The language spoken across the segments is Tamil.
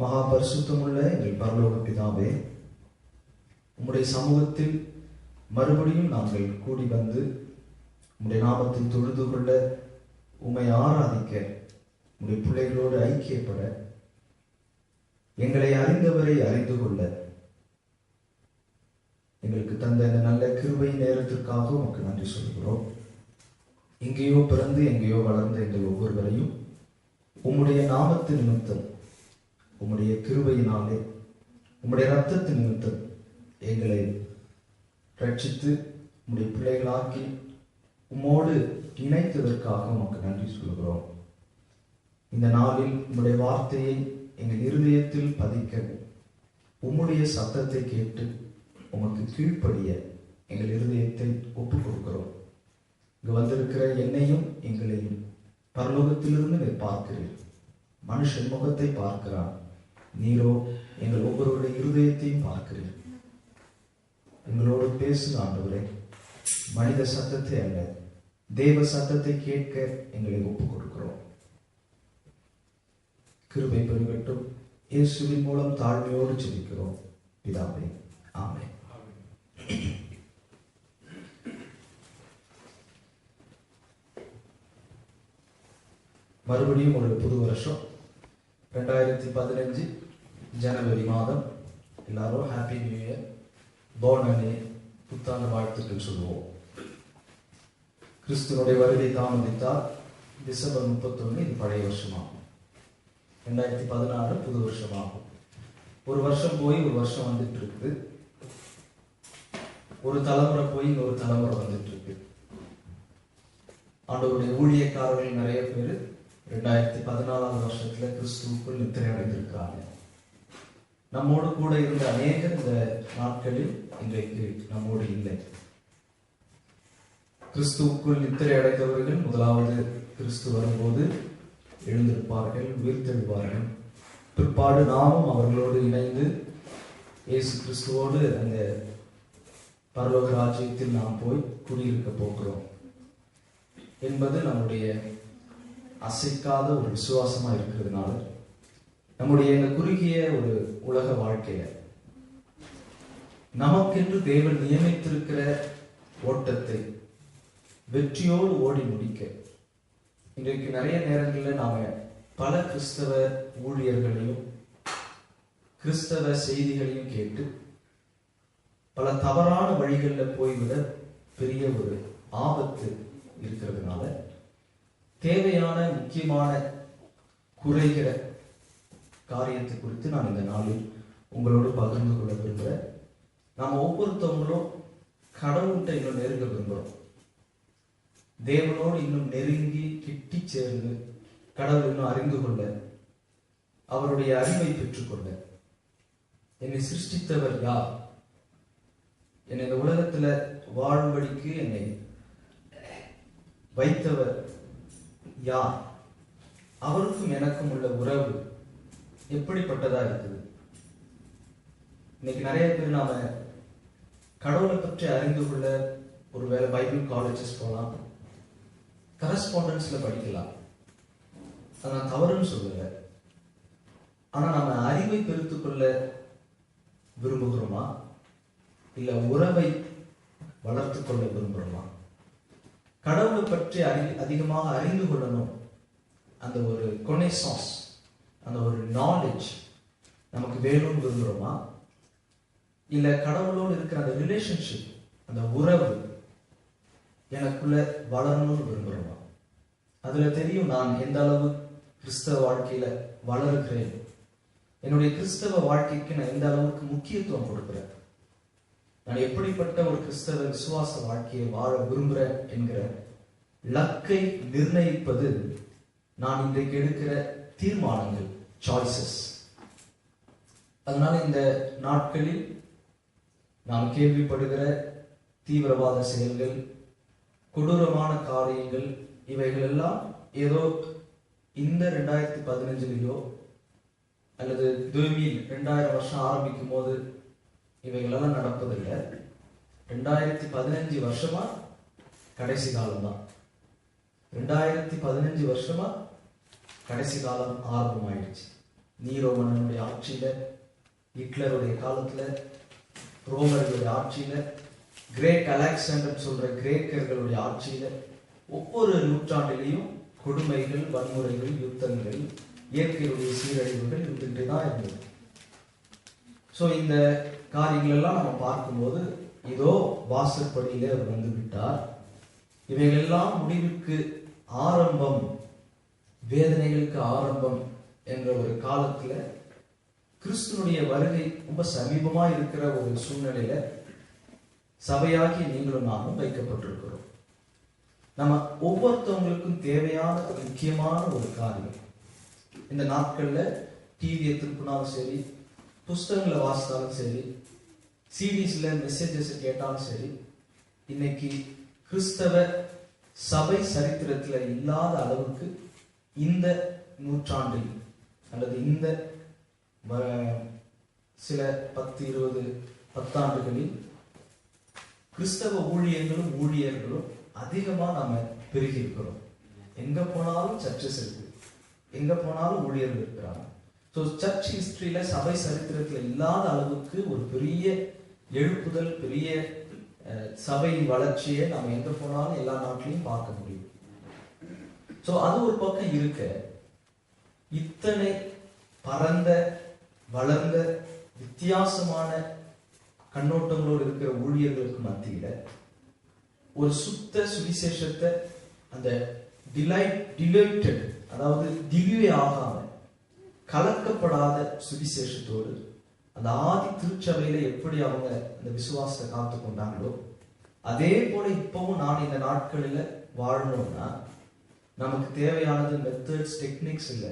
மகா பரிசுத்தமுள்ள எங்கள் பரலோக பிதாவே, உம்முடைய சமூகத்தில் மறுபடியும் நாங்கள் கூடி வந்து உம்முடைய நாமத்தை தொழுது கொள்ள, உம்மை ஆராதிக்க, உம்முடைய பிள்ளைகளோடு ஐக்கியப்பட, எங்களை அறிந்தவரை அறிந்து கொள்ள எங்களுக்கு தந்த இந்த நல்ல கிருபை நேரத்திற்காக உமக்கு நன்றி சொல்கிறோம். எங்கேயோ பிறந்து எங்கேயோ வளர்ந்த எங்கள் ஒவ்வொருவரையும் உம்முடைய நாமத்து நிமித்தம், உம்முடைய கிருபையினாலே, உம்முடைய இரத்தத்து நிமித்தம் எங்களை ரட்சித்து உம்முடைய பிள்ளைகளாக்கி உம்மோடு இணைத்ததற்காக உமக்கு நன்றி சொல்கிறோம். இந்த நாளில் உம்முடைய வார்த்தையை எங்கள் இருதயத்தில் பதிக்க, உம்முடைய சத்தத்தை கேட்டு உமக்கு கீழ்ப்படிய எங்கள் இருதயத்தை ஒப்புக் கொடுக்கிறோம். இங்கு வந்திருக்கிற என்னையும் எங்களையும் பரலோகத்திலிருந்து நீர் பார்க்கிறீர். மனுஷன் முகத்தை பார்க்கிறான், நீரோ எங்கள் ஒவ்வொருவருடைய இருதயத்தையும் பார்க்கிறீர். எங்களோடு பேசுங்க ஆண்டவரே. மனித சத்தத்தை அல்ல, தேவ சத்தத்தை கேட்க எங்களை ஒப்புக் கொடுக்கிறோம். கிருபை பெருகட்டும். இயேசுவின் மூலம் தாழ்மையோடு ஜெபிக்கிறோம் பிதாவே, ஆமென். மறுபடியும் ஒரு புது வருஷம் 2015 ஜனவரி மாதம். எல்லாரும் ஹாப்பி நியூ இயர், போர்னே, புத்தாண்டு வாழ்த்துக்கள் சொல்லுவோம். கிறிஸ்துவனுடைய வருகை தாமதித்தால் டிசம்பர் 31 இது பழைய வருஷமாகும். 2016 புது வருஷமாகும். ஒரு வருஷம் போய் ஒரு வருஷம் வந்துட்டு இருக்கு. ஒரு தலைமுறை போய் இன்னொரு தலைமுறை வந்துட்டு இருக்கு. ஆண்டவருடைய ஊழியக்காரர்கள் நிறைய பேர் 2014 வருஷத்துல கிறிஸ்துவுக்குள் நித்திரை அடைந்திருக்கிறாங்க. நம்மோடு கூட இருந்த அநேகர் இந்த நாட்களில் இன்றைக்கு நம்மோடு இல்லை. கிறிஸ்துவுக்குள் நித்திரை அடைந்தவர்கள் முதலாவது கிறிஸ்து வரும்போது எழுந்திருப்பார்கள், உயிர்த்தெழுவார்கள். பிற்பாடு நாமும் அவர்களோடு இணைந்து இயேசு கிறிஸ்துவோடு அந்த பரலோக ராஜ்யத்தில் நாம் போய் குடியிருக்க போகிறோம் என்பது நம்முடைய அசைக்காத ஒரு விசுவாசமா இருக்கிறதுனால, நம்முடைய இந்த குறுகிய ஒரு உலக வாழ்க்கையில நமக்கென்று தேவன் நியமித்திருக்கிற ஓட்டத்தை வெற்றியோடு ஓடி முடிக்க, இன்றைக்கு நிறைய நேரங்களில் நாம பல கிறிஸ்தவ ஊழியர்களையும் கிறிஸ்தவ செய்திகளையும் கேட்டு பல தவறான வழிகளில் போய்விட பெரிய ஒரு ஆபத்து இருக்கிறதுனால, தேவையான முக்கியமான குறைகிற காரியத்தை குறித்து நான் இந்த நாளில் உங்களோடு பகிர்ந்து கொள்ள விரும்புகிறேன். நாம் ஒவ்வொருத்தவங்களும் கடவுள்கிட்ட இன்னும் நெருங்க விரும்புகிறோம். தேவனோடு இன்னும் நெருங்கி கிட்டி சேர்ந்து கடவுள் இன்னும் அறிந்து கொள்ள, அவருடைய அறிவை பெற்றுக்கொள்ள, என்னை சிருஷ்டித்தவர் யார், என்னை இந்த உலகத்துல வாழும்படிக்கு என்னை வைத்தவர் யார், அவருக்கும் எனக்கும் உள்ள உறவு எப்படிப்பட்டதா இருக்குது. இன்னைக்கு நிறைய பேர் நாம கடவுளை பற்றி அறிந்து கொள்ள ஒருவேளை பைபிள் காலேஜஸ் போகலாம், கரஸ்பாண்டன்ஸ்ல படிக்கலாம். அதை நான் தவறுன்னு சொல்லல. ஆனா நம்ம அறிவை பெருத்துக் கொள்ள விரும்புகிறோமா, இல்ல உறவை வளர்த்து கொள்ள விரும்புகிறோமா? கடவுளை பற்றி அதிகமாக அறிந்து கொள்ளணும், அந்த ஒரு கொனேசான்ஸ், அந்த ஒரு நாலேஜ் நமக்கு வேணும்னு விரும்புகிறோமா, இல்ல கடவுளோடு இருக்கிற அந்த ரிலேஷன்ஷிப், அந்த உறவு எனக்குள்ள வளரணும்னு விரும்புகிறோமா? அதுல தெரியும் நான் எந்த அளவு கிறிஸ்தவ வாழ்க்கையில வளருகிறேன், என்னுடைய கிறிஸ்தவ வாழ்க்கைக்கு நான் எந்த அளவுக்கு முக்கியத்துவம் கொடுக்கிறேன், நான் எப்படிப்பட்ட ஒரு கிறிஸ்தவ விசுவாச வாழ்க்கையை வாழ விரும்புகிறேன் என்கிற லக்கை நிர்ணயிப்பது நான் இன்றைக்கு எடுக்கிற தீர்மானங்கள், சாய்ஸஸ். அதனால இந்த நாட்களில் நாம் கேள்விப்படுகிற தீவிரவாத செயல்கள், கொடூரமான காரியங்கள், இவைகள் எல்லாம் ஏதோ இந்த 2015 அல்லது 2000 வருஷம் ஆரம்பிக்கும் போது இவைகளெல்லாம் நடப்பதில்லை. 2015 வருஷமா கடைசி காலம் தான். 2015 வருஷமா கடைசி காலம் ஆரம்பமாயிடுச்சு. நீரோ மன்னனுடைய ஆட்சியில, ஹிட்லருடைய காலத்துல, ரோமர்களுடைய ஆட்சியில, கிரேக் அலெக்சாண்டர் சொல்ற கிரேக்கர்களுடைய ஆட்சியில, ஒவ்வொரு நூற்றாண்டிலையும் கொடுமைகள், வன்முறைகள், யுத்தங்கள், இயற்கையுடைய சீரழிவுகள் இருந்துகிட்டே தான் இருந்தது. ஸோ இந்த காரியங்கள் எல்லாம் நம்ம பார்க்கும்போது இதோ வாசற்படியிலே அவர் வந்து விட்டார். இவைகளெல்லாம் முடிவுக்கு ஆரம்பம், வேதனைகளுக்கு ஆரம்பம் என்ற ஒரு காலத்துல கிறிஸ்துனுடைய வருகை ரொம்ப சமீபமா இருக்கிற ஒரு சூழ்நிலையில சபையாகி நீங்களும் நானும் வைக்கப்பட்டிருக்கிறோம். நம்ம ஒவ்வொருத்தவங்களுக்கும் தேவையான முக்கியமான ஒரு காரியம். இந்த நாட்கள்ல டிவியை திருப்பினாலும் சரி, புஸ்தகங்களை வாசித்தாலும் சரி, சிடிஸ்ல மெசேஜஸ் கேட்டாலும் சரி, இன்னைக்கு கிறிஸ்தவ சபை சரித்திரத்துல இல்லாத அளவுக்கு இந்த நூற்றாண்டில் அல்லது இந்த சில 10-20 பத்தாண்டுகளில் கிறிஸ்தவ ஊழியர்களும் ஊழியர்களும் அதிகமா நாம பெருகி இருக்கிறோம். எங்க போனாலும் சர்ச்சஸ் இருக்கு, எங்க போனாலும் ஊழியர்கள் இருக்கிறாங்க. ஸோ சர்ச் ஹிஸ்டரியில சபை சரித்திரத்துல இல்லாத அளவுக்கு ஒரு பெரிய எழுப்புதல், பெரிய சபையின் வளர்ச்சியை நம்ம எங்க போனாலும் எல்லா நாட்டிலையும் பார்க்க முடியும். ஸோ அது ஒரு பக்கம் இருக்க, இத்தனை பரந்த வளர்ந்த வித்தியாசமான கண்ணோட்டங்களோடு இருக்கிற ஊழியர்களுக்கு மத்தியில ஒரு சுத்த சுவிசேஷத்தை, அந்த டிலைட்டட், அதாவது திவ்ய ஆகாம கலக்கப்படாத சுவிசேஷத்தோடு அந்த ஆதி திருச்சபையில எப்படி அவங்க அந்த விசுவாசத்தை காத்து கொண்டாங்களோ அதே போல இப்பவும் நான் இந்த நாட்களில் வாழணும்னா நமக்கு தேவையானது மெத்தட்ஸ், டெக்னிக்ஸ் இல்ல,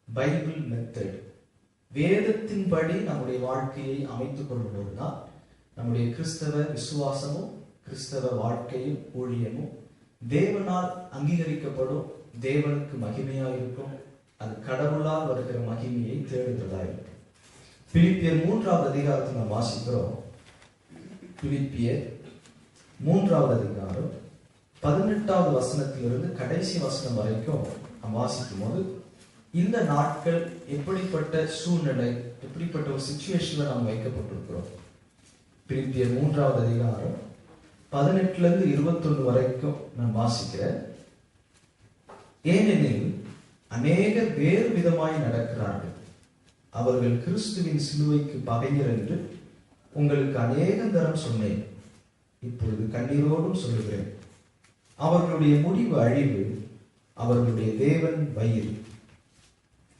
பைபிள் மெத்தட். வேதத்தின்படி நம்முடைய வாழ்க்கையை அமைத்துக் கொள்ளும்போதுதான் நம்முடைய கிறிஸ்தவ விசுவாசமும் கிறிஸ்தவ வாழ்க்கையும் ஊழியமும் தேவனால் அங்கீகரிக்கப்படும், தேவனுக்கு மகிமையா இருக்கும், அது கடவுளால் வருகிற மகிமையை தேடுகிறதா இருக்கும். பிலிப்பியர் 3வது அதிகாரத்தில் நாம் வாசிக்கிறோம். பிலிப்பியர் 3வது அதிகாரம் 18வது வசனத்திலிருந்து கடைசி வசனம் வரைக்கும் நாம் வாசிக்கும் போது இந்த நாட்கள் எப்படிப்பட்ட சூழ்நிலை, எப்படிப்பட்ட ஒரு சிச்சுவேஷன்ல நாம் வைக்கப்பட்டிருக்கிறோம். பிலிப்பியர் 3வது அதிகாரம் 18லிருந்து 21 வரைக்கும் நான் வாசிக்கிறேன். ஏனெனில் அநேகர் வேறு விதமாய் நடக்கிறார்கள். அவர்கள் கிறிஸ்துவின் சிலுவைக்கு பகைஞர் என்று உங்களுக்கு அநேக தரம் சொன்னேன். இப்பொழுது கண்ணீரோடும் சொல்லுகிறேன். அவர்களுடைய முடிவு அழிவு, அவர்களுடைய தேவன் வயிறு,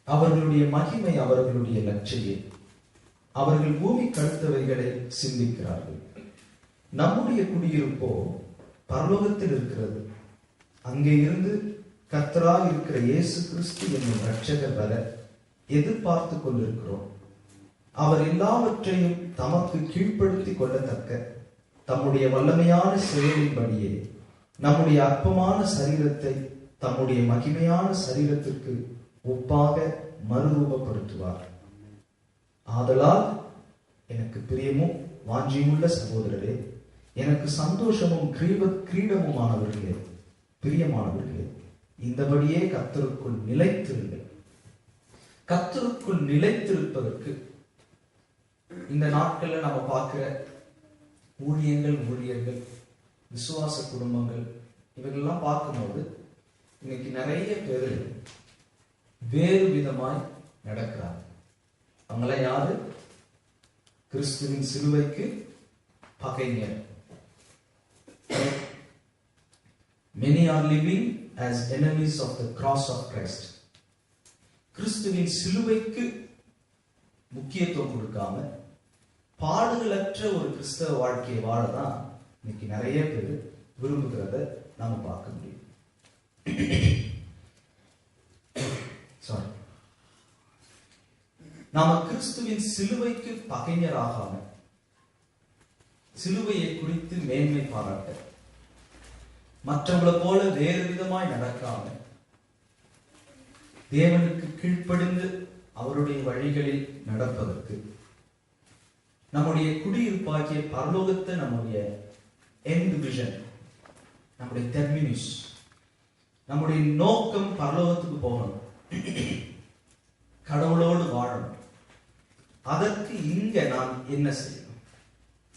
அவர்களுடைய மகிமை அவர்களுடைய லட்சியம். அவர்கள் பூமி கழுத்தவைகளை சிந்திக்கிறார்கள். நம்முடைய குடியிருப்போ பரலோகத்தில் இருக்கிறது. அங்கே இருந்து கர்த்தராய் இருக்கிற இயேசு கிறிஸ்து என்னும் இரட்சகர் வர எதிர்பார்த்து கொண்டிருக்கிறோம். அவர் எல்லாவற்றையும் தமக்கு கீழ்ப்படுத்திக் கொள்ளத்தக்க தம்முடைய வல்லமையான செயலின்படியே நம்முடைய அற்பமான சரீரத்தை தம்முடைய மகிமையான சரீரத்திற்கு ஒப்பாக மறுரூபப்படுத்துவார். ஆதலால் எனக்கு பிரியமும் வாஞ்சியுமுள்ள சகோதரரே, எனக்கு சந்தோஷமும் கிரீடமுமானவர்களே, பிரியமானவர்களே, இந்தபடியே கர்த்தருக்குள் நிலைத்திருங்கள். கர்த்தருக்குள் நிலைத்திருப்பதற்கு இந்த நாட்கள்ல நம்ம பார்க்கிற ஊழியங்கள், ஊழியர்கள், விசுவாச குடும்பங்கள், இவங்கெல்லாம் பார்க்கும்போது இன்னைக்கு நிறைய பேர் வேறு விதமாய் நடக்கிறாங்க. அவங்களாம் யாரு? கிறிஸ்துவின் சிலுவைக்கு பகைஞர். Many are living as enemies of the cross of Christ. கிறிஸ்துவின் சிலுவைக்கு முக்கியத்துவம் கொடுக்காம பாடுகளற்ற ஒரு கிறிஸ்தவ வாழ்க்கையை வாழதான் இன்னைக்கு நிறைய பேர் விரும்புகிறத நாம பார்க்க முடியும். சாரி, நாம கிறிஸ்துவின் சிலுவைக்கு பகைஞராகாம, சிலுவையை குறித்து மேன்மை பாராட்ட, மற்றவங்களை போல வேறு விதமாய் நடக்காம, தேவனுக்கு கீழ்ப்படிந்து அவருடைய வழிகளில் நடப்பதற்கு, நம்முடைய குடியிருப்பாகிய பரலோகத்தை நம்முடைய எண்ட் விஷன், நம்முடைய டெர்மினஸ், நம்முடைய நோக்கம் பரலோகத்துக்கு போகணும். கடவுளோடு வாழணும். அதற்கு இங்க நான் என்ன செய்யணும்?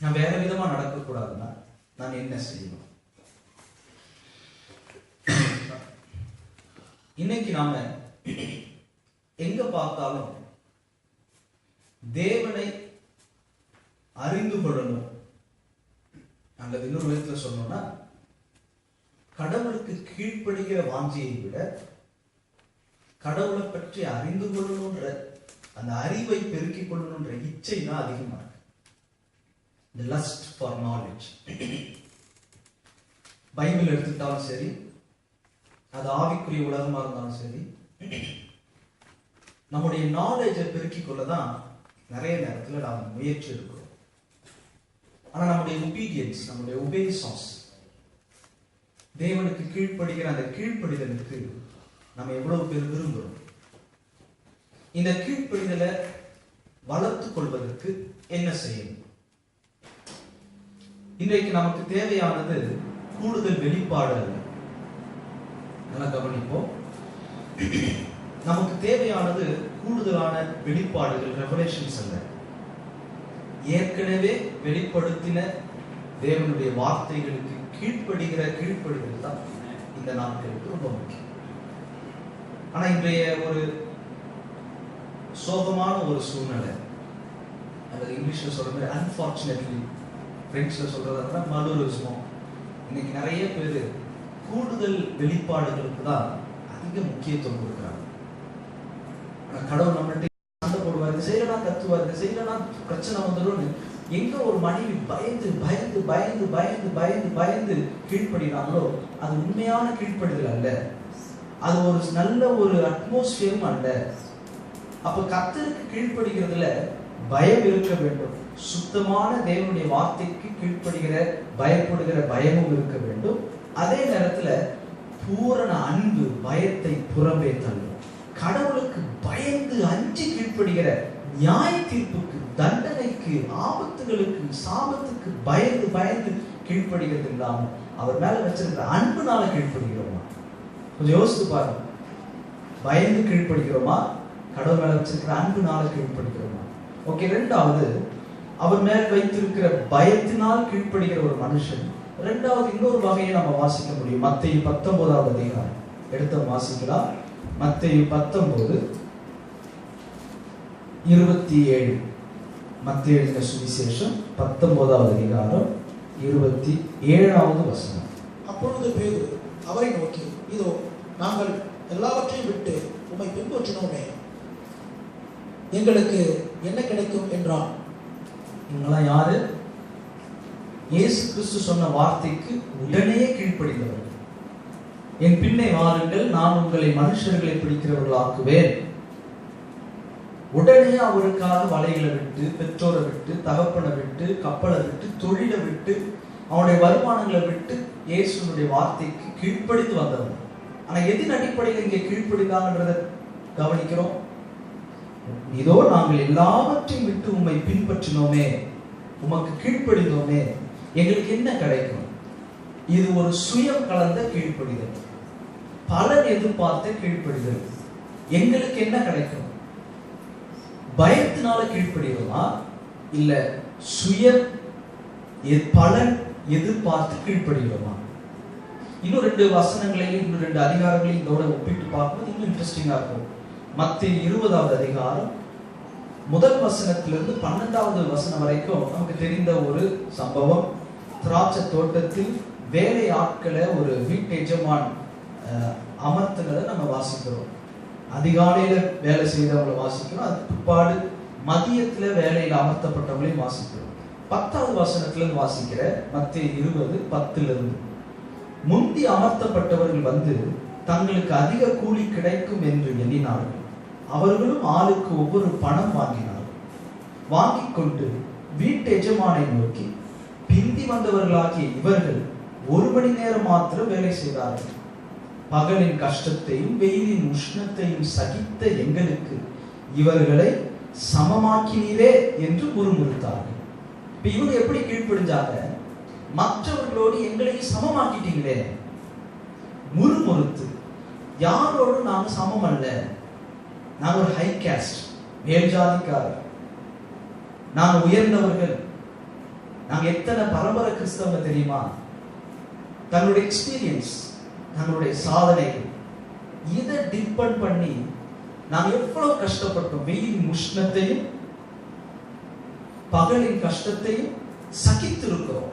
நான் வேற விதமா நடக்கக்கூடாதுன்னா நான் என்ன செய்யணும்? இன்னைக்கு நாம எங்க பார்த்தாலும் தேவனை அறிந்து கொள்ளணும். நாங்கள் இன்னொரு விதத்துல சொன்னோம்னா, கடவுளுக்கு கீழ்ப்படுகிற வாஞ்சியை விட கடவுளை பற்றி அறிந்து கொள்ளணும்ன்ற அந்த அறிவை பெருக்கிக் கொள்ளணும்ன்ற இச்சை தான் அதிகமா இருக்கு. The lust for knowledge. Bible எடுத்துட்டாலும் சரி, அது ஆவிக்குரிய உலகமா இருந்தாலும் சரி, நம்முடைய நாலேஜை பெருக்கிக் கொள்ளதான் நிறைய நேரத்துல நாம் முயற்சி எடுக்கிறோம். ஆனா நம்முடைய ஒபீடியன்ஸ், நம்முடைய ஒபேசன்ஸ், தேவனுக்கு கீழ்ப்படுகிற அந்த கீழ்ப்படிதலுக்கு நம்ம எவ்வளவு பேர் விரும்புகிறோம்? இந்த கீழ்ப்படிதலை வளர்த்துக் கொள்வதற்கு என்ன செய்யணும்? இன்றைக்கு நமக்கு தேவையானது கூடுதல் வெளிப்பாடு அல்ல. நல்லா கவனிப்போம். நமக்கு தேவையானது கூடுதலான வெளிப்பாடுகள், ரெவலேஷன்ஸ் அல்ல. ஏற்கனவே வெளிப்படுத்தின தேவனுடைய வார்த்தைகளுக்கு கீழ்ப்படுதல் தான் இந்த நாட்களுக்கு ரொம்ப முக்கியம். ஆனா இன்றைய ஒரு சோகமான ஒரு சூழ்நிலை, அல்லது இங்கிலீஷ்ல சொல்ற மாதிரி அன்பார்ச்சுனேட்லி, பிரெஞ்சுல சொல்றதா மலுரிசம், இன்னைக்கு நிறைய பேர் கூடுதல் வெளிப்பாடுகளுக்கு தான் அதிக முக்கியத்துவம் கொடுக்குறாங்க. ஆனா கடவுள் நம்மள்ட்ட சண்டை போடுவாரு, செய்யலனா கத்துவாரு, செய்யலனா பிரச்சனை வந்துடும். எங்க ஒரு மனைவி பயந்து பயந்து பயந்து பயந்து பயந்து பயந்து கீழ்ப்படுகிறாங்களோ அது உண்மையான கீழ்ப்படுதல் அல்ல. அது ஒரு நல்ல ஒரு அட்மாஸ்பியரும் அல்ல. அப்ப கர்த்தருக்கு கீழ்ப்படுகிறதுல பயம் இருக்க வேண்டும். சுத்தமான தேவனுடைய வார்த்தைக்கு கீழ்ப்படுகிற பயப்படுகிற பயமும் இருக்க வேண்டும். அதே நேரத்துல பூரண அன்பு பயத்தை புறம்பே தள்ளும். கடவுளுக்கு பயந்து அஞ்சு கீழ்ப்படுகிற, நியாய தீர்ப்புக்கு, தண்டனைக்கு, ஆபத்துகளுக்கு, சாபத்துக்கு பயந்து பயந்து கீழ்ப்படுகிறது இல்லாம அவர் மேல வச்சிருக்கிற அன்புனால கீழ்ப்படுகிறோமா? கொஞ்சம் யோசித்து பாருங்க. பயந்து கீழ்ப்படுகிறோமா? கடவுள் மேல வச்சிருக்கிற அன்புனால கீழ்ப்படுகிறோமா? ஓகே. ரெண்டாவது, அவர் மேல் வைத்திருக்கிற பயத்தினால் கீழ்ப்படுகிற ஒரு மனுஷன். ரெண்டாவது இன்னொரு வகையை நம்ம வாசிக்க முடியும். மத்தேயு 19வது அதிகாரம் எடுத்து வாசிக்கலாம். மத்தேயு 19:27. மத்தேயு எழுதின சுவிசேஷம் 19வது அதிகாரம் 27வது வசனம். அப்பொழுது பேதுரு அவரை நோக்கி, இதோ நாங்கள் எல்லாவற்றையும் விட்டு உம்மை பின்பற்றினோமே, எங்களுக்கு என்ன கிடைக்கும் என்றான். இவங்கெல்லாம் யாரு? இயேசு கிறிஸ்து சொன்ன வார்த்தைக்கு உடனே கீழ்ப்படிந்தவர்கள். என் பின்னே வாருங்கள், நான் உங்களை மனுஷர்களை பிடிக்கிறவர்கள் ஆக்குவேன். உடனே அவருக்காக வலைகளை விட்டு, பெற்றோரை விட்டு, தகப்பனை விட்டு, கப்பலை விட்டு, தொழிலை விட்டு, அவனுடைய வருமானங்களை விட்டு இயேசுனுடைய வார்த்தைக்கு கீழ்ப்படிந்து வந்தவங்க. ஆனா எதின் அடிப்படையில் இங்கே கீழ்ப்படிந்தாங்கன்றத கவனிக்கிறோம். இதோ நாங்கள் எல்லாவற்றையும் விட்டு உம்மை பின்பற்றினோமே, உமக்கு கீழ்ப்படிந்தோமே, எங்களுக்கு என்ன கிடைக்கும்? இது ஒரு சுயம் கலந்த கீழ்ப்படிதல், பலன் எதிர்பார்த்த கீழ்ப்படிதல். எங்களுக்கு என்ன கிடைக்கும்? பயத்தினால கீழ்ப்படுகிறோமா, இல்ல சுய பலன் எதிர்பார்த்து கீழ்ப்படுகிறோமா? இன்னும் 2 வசனங்களையும் இன்னும் 2 அதிகாரங்களையும் இதோட ஒப்பிட்டு பார்க்கும்போது இன்னும் இன்ட்ரெஸ்டிங்கா இருக்கும். மத்தேயு 20வது அதிகாரம் 1 வசனத்திலிருந்து 12வது வசனம் வரைக்கும் நமக்கு தெரிந்த ஒரு சம்பவம். திராட்சை தோட்டத்தில் வேலை ஆட்களை ஒரு வீட்டு எஜமான் அமர்த்தினதை நம்ம வாசிக்கிறோம். அதிகாலையில வேலை செய்தவங்களை வாசிக்கிறோம். அதுக்கு பிற்பாடு மதியத்துல வேலையில அமர்த்தப்பட்டவங்களையும் வாசிக்கிறோம். 10வது வசனத்திலிருந்து வாசிக்கிற மத்தேயு 20:10. முந்தி அமர்த்தப்பட்டவர்கள் வந்து தங்களுக்கு அதிக கூலி கிடைக்கும் என்று எண்ணினார்கள். அவர்களும் ஆளுக்கு ஒவ்வொரு பணம் வாங்கினார்கள். வாங்கிக் கொண்டு வீட்டு எஜமானை நோக்கி, பிந்தி வந்தவர்களாகிய இவர்கள் 1 மணி நேரம் மாத்திரம் வேலை செய்தார்கள். பகலின் கஷ்டத்தையும் வெயிலின் உஷ்ணத்தையும் சகித்த எங்களுக்கு இவர்களை சமமாக்கினீரே என்று முறுமுறுத்தார்கள். இவங்க எப்படி கீழ்ப்படிஞ்சாங்க? மற்றவர்களோடு எங்களையும் நான் ஒரு ஹை காஸ்ட், மேல் ஜாதிக்காரர், நான் உயர்ந்தவர்கள். நாங்க எத்தனை பரம்பரை கிறிஸ்தவங்க தெரியுமா? தங்களுடைய எக்ஸ்பீரியன்ஸ், தங்களுடைய சாதனைகள், இதை டிபெண்ட் பண்ணி நாம் எவ்வளவு கஷ்டப்பட்டோம். வெயிலின் உஷ்ணத்தையும் பகலின் கஷ்டத்தையும் சகித்திருக்கிறோம்.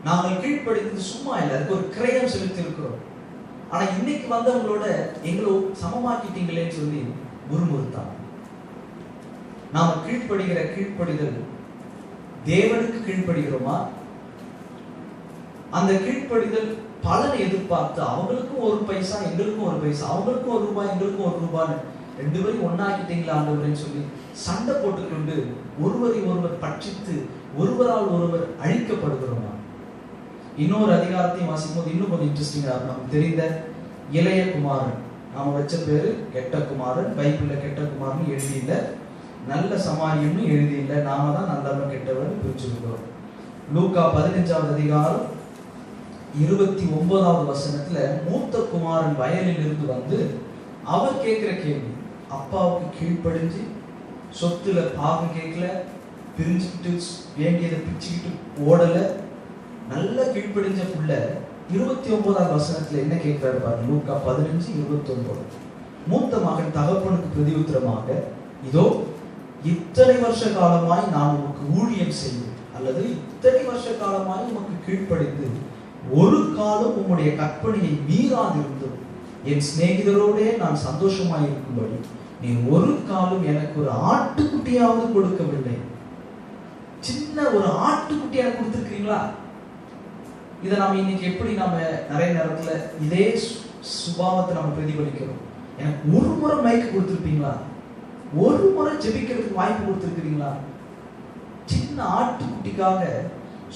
நாங்கள் கீழ்ப்படிந்தது சும்மா இல்லை, அதுக்கு ஒரு கிரயம் செலுத்தி இருக்கிறோம். ஆனா இன்னைக்கு வந்தவங்களோட எங்களை சமமாக்கிட்டீங்களேன்னு சொல்லி முறுமுறுத்தான். நாம கீழ்ப்படுகிற கீழ்ப்படிதல் தேவனுக்கு கீழ்ப்படுகிறோமா? அந்த கீழ்ப்படிதல் பலனை எதிர்பார்த்து அவங்களுக்கும் ஒரு பைசா எங்களுக்கும் ஒரு பைசா, அவங்களுக்கும் ஒரு ரூபாய் எங்களுக்கும் ஒரு ரூபான்னு ரெண்டு பேரும் ஒன்னாக்கிட்டீங்களா ஆண்டவரேன்னு சொல்லி சண்டை போட்டுக்கொண்டு ஒருவரை ஒருவர் பட்சித்து ஒருவரால் ஒருவர் அழிக்கப்படுகிறோமா? இன்னொரு அதிகாரத்தையும் வாசிக்கும் போது இன்னும் கொஞ்சம் இன்ட்ரெஸ்டிங்கா நமக்கு தெரிந்த இளைய குமாரன், நாம வச்ச பேரு கெட்ட குமாரன். பைபிள்ல கெட்ட குமாரன் எழுதி இல்லை, நல்ல சமாரியன்னு எழுதி இல்லை. நாம தான் நல்லவன் கெட்டவன் பிரிச்சிருக்கிறோம். லூக்கா 15வது அதிகாரம் 29வது வசனத்துல மூத்த குமாரன் வயலில் இருந்து வந்து அவர் கேட்கிற கேள்வி, அப்பாவுக்கு கீழ்ப்படிஞ்சு சொத்துல பாகம் கேட்கல, பிரிஞ்சுக்கிட்டு வேண்டியதை பிரிச்சுக்கிட்டு ஓடல, நல்ல கீழ்ப்படிஞ்ச புள்ள 29வது வசனத்துல என்ன கேட்கிறாரு பாருங்க. லூக்கா 15:29. மூத்த மகன் தகப்பனுக்கு பிரதியுத்தரமாக, இதோ இத்தனை வருஷ காலமாய் நான் உமக்கு ஊழியம் செய்து, அல்லது இத்தனை வருஷ காலமாய் உமக்கு கீழ்ப்படிந்து ஒரு காலம் உம்முடைய கற்பனையை மீறாதிருந்தும் என் சிநேகிதரோடே நான் சந்தோஷமாய் இருக்கும்படி நீ ஒரு காலம் எனக்கு ஒரு ஆட்டுக்குட்டியாவது கொடுக்கவில்லை. சின்ன ஒரு ஆட்டுக்குட்டி எனக்கு கொடுத்திருக்கீங்களா? இதை நாம இன்னைக்கு எப்படி நாம நிறைய நேரத்துல இதே சுபாவத்தை நம்ம பிரதிபலிக்கிறோம். எனக்கு ஒரு முறை மைக்கு கொடுத்திருப்பீங்களா? ஒரு முறை ஜெபிக்கிறதுக்கு வாய்ப்பு கொடுத்திருக்கிறீங்களா? சின்ன ஆட்டுக்குட்டிக்காக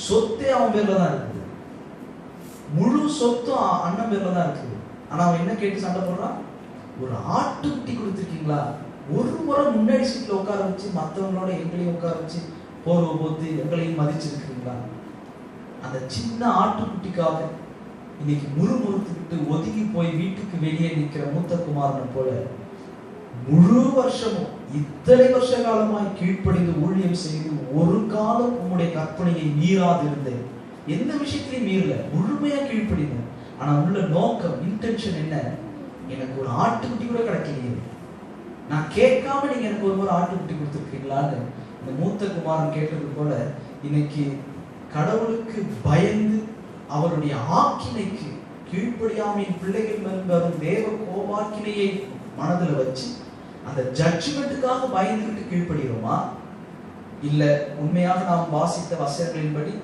சொத்தே அவன் பேர்ல தான் இருக்குது, முழு சொத்தும் அண்ணன் பேர்ல தான் இருக்குது. ஆனா அவன் என்ன கேட்டு சண்டை போடுறான்? ஒரு ஆட்டுக்குட்டி கொடுத்திருக்கீங்களா? ஒரு முறை முன்னாடி சீட்ல உட்கார வச்சு மற்றவங்களோட எங்களையும் உட்கார வச்சு போர்வை போத்து எங்களையும் மதிச்சிருக்கீங்களா? அந்த சின்ன ஆட்டுக்குட்டிக்காக இன்னைக்கு முறுமுறுத்துக்கிட்டு ஒதுங்கி போய் வீட்டுக்கு வெளியே நிற்கிற மூத்த குமாரனை போல முழு வருஷமும் இத்தனை வருஷ காலமாய் கீழ்ப்படிந்து ஊழியம் செய்து ஒரு காலம் உம்முடைய கற்பனையை மீறாது இருந்தேன். எந்த விஷயத்திலையும் மீறல, முழுமையா கீழ்ப்படிந்தேன். ஆனா உள்ள நோக்கம், இன்டென்ஷன் என்ன? எனக்கு ஒரு ஆட்டுக்குட்டி கூட கிடைக்கலையே, நான் கேட்காம நீங்க எனக்கு ஒரு முறை ஆட்டுக்குட்டி கொடுத்துருக்கீங்களான்னு இந்த மூத்த குமாரன் கேட்டது போல இன்னைக்கு கடவுளுக்கு பயந்து அவருடைய ஆக்கினைக்கு கீழ்ப்படியாமையின் பிள்ளைகள் மேல் வரும் தேவ கோபாக்கினையை மனதில் வச்சு அந்த ஜட்ஜ்மெண்ட்டுக்காக பயந்துகிட்டு கீழ்ப்படுகிறோமா? இல்ல உண்மையாக நாம் வாசித்த வசனங்களின்படி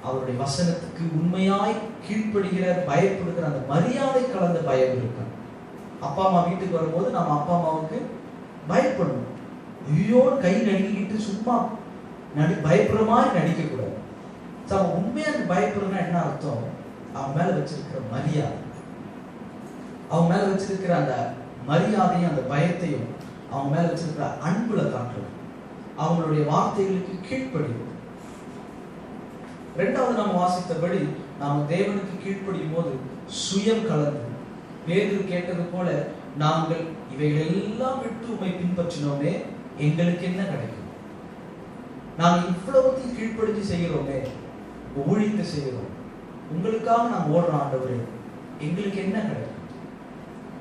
அவருடைய வசனத்துக்கு உண்மையாய் கீழ்ப்படுகிற பயப்படுகிற அந்த மரியாதை கலந்த பயம் இருக்கு. அப்பா அம்மா வீட்டுக்கு வரும்போது நம்ம அப்பா அம்மாவுக்கு பயப்படணும். ஐயோ கை நடுங்கிட்டு சும்மா பயப்படுற மாதிரி நடிக்க கூடாது. அவன் உண்மையா பயப்படுறதுனா என்ன அர்த்தம்? அவன் மேல வச்சிருக்கிற மரியாதை, அவன் மேல வச்சிருக்கிற அந்த மரியாதையும் அந்த பயத்தையும் அவன் மேல வச்சிருக்கிற அன்புல காட்டுறது, அவங்களுடைய வார்த்தைகளுக்கு கீழ்ப்படியும். இரண்டாவது நாம் வாசித்தபடி நாம் தேவனுக்கு கீழ்ப்படியும் போது சுயம் கலந்து பேதுரு கேட்டது போல நாங்கள் இவைகளெல்லாம் விட்டு உம்மை பின்பற்றினோமே, எங்களுக்கு என்ன கிடைக்கும்? நாங்கள் இவ்வளவுத்தையும் கீழ்ப்படிஞ்சு செய்கிறோமே, ஊழித்து செய்கிறோம், உங்களுக்காக நாங்கள் ஓடுற ஆண்டவரே, எங்களுக்கு என்ன கிடைக்கும்?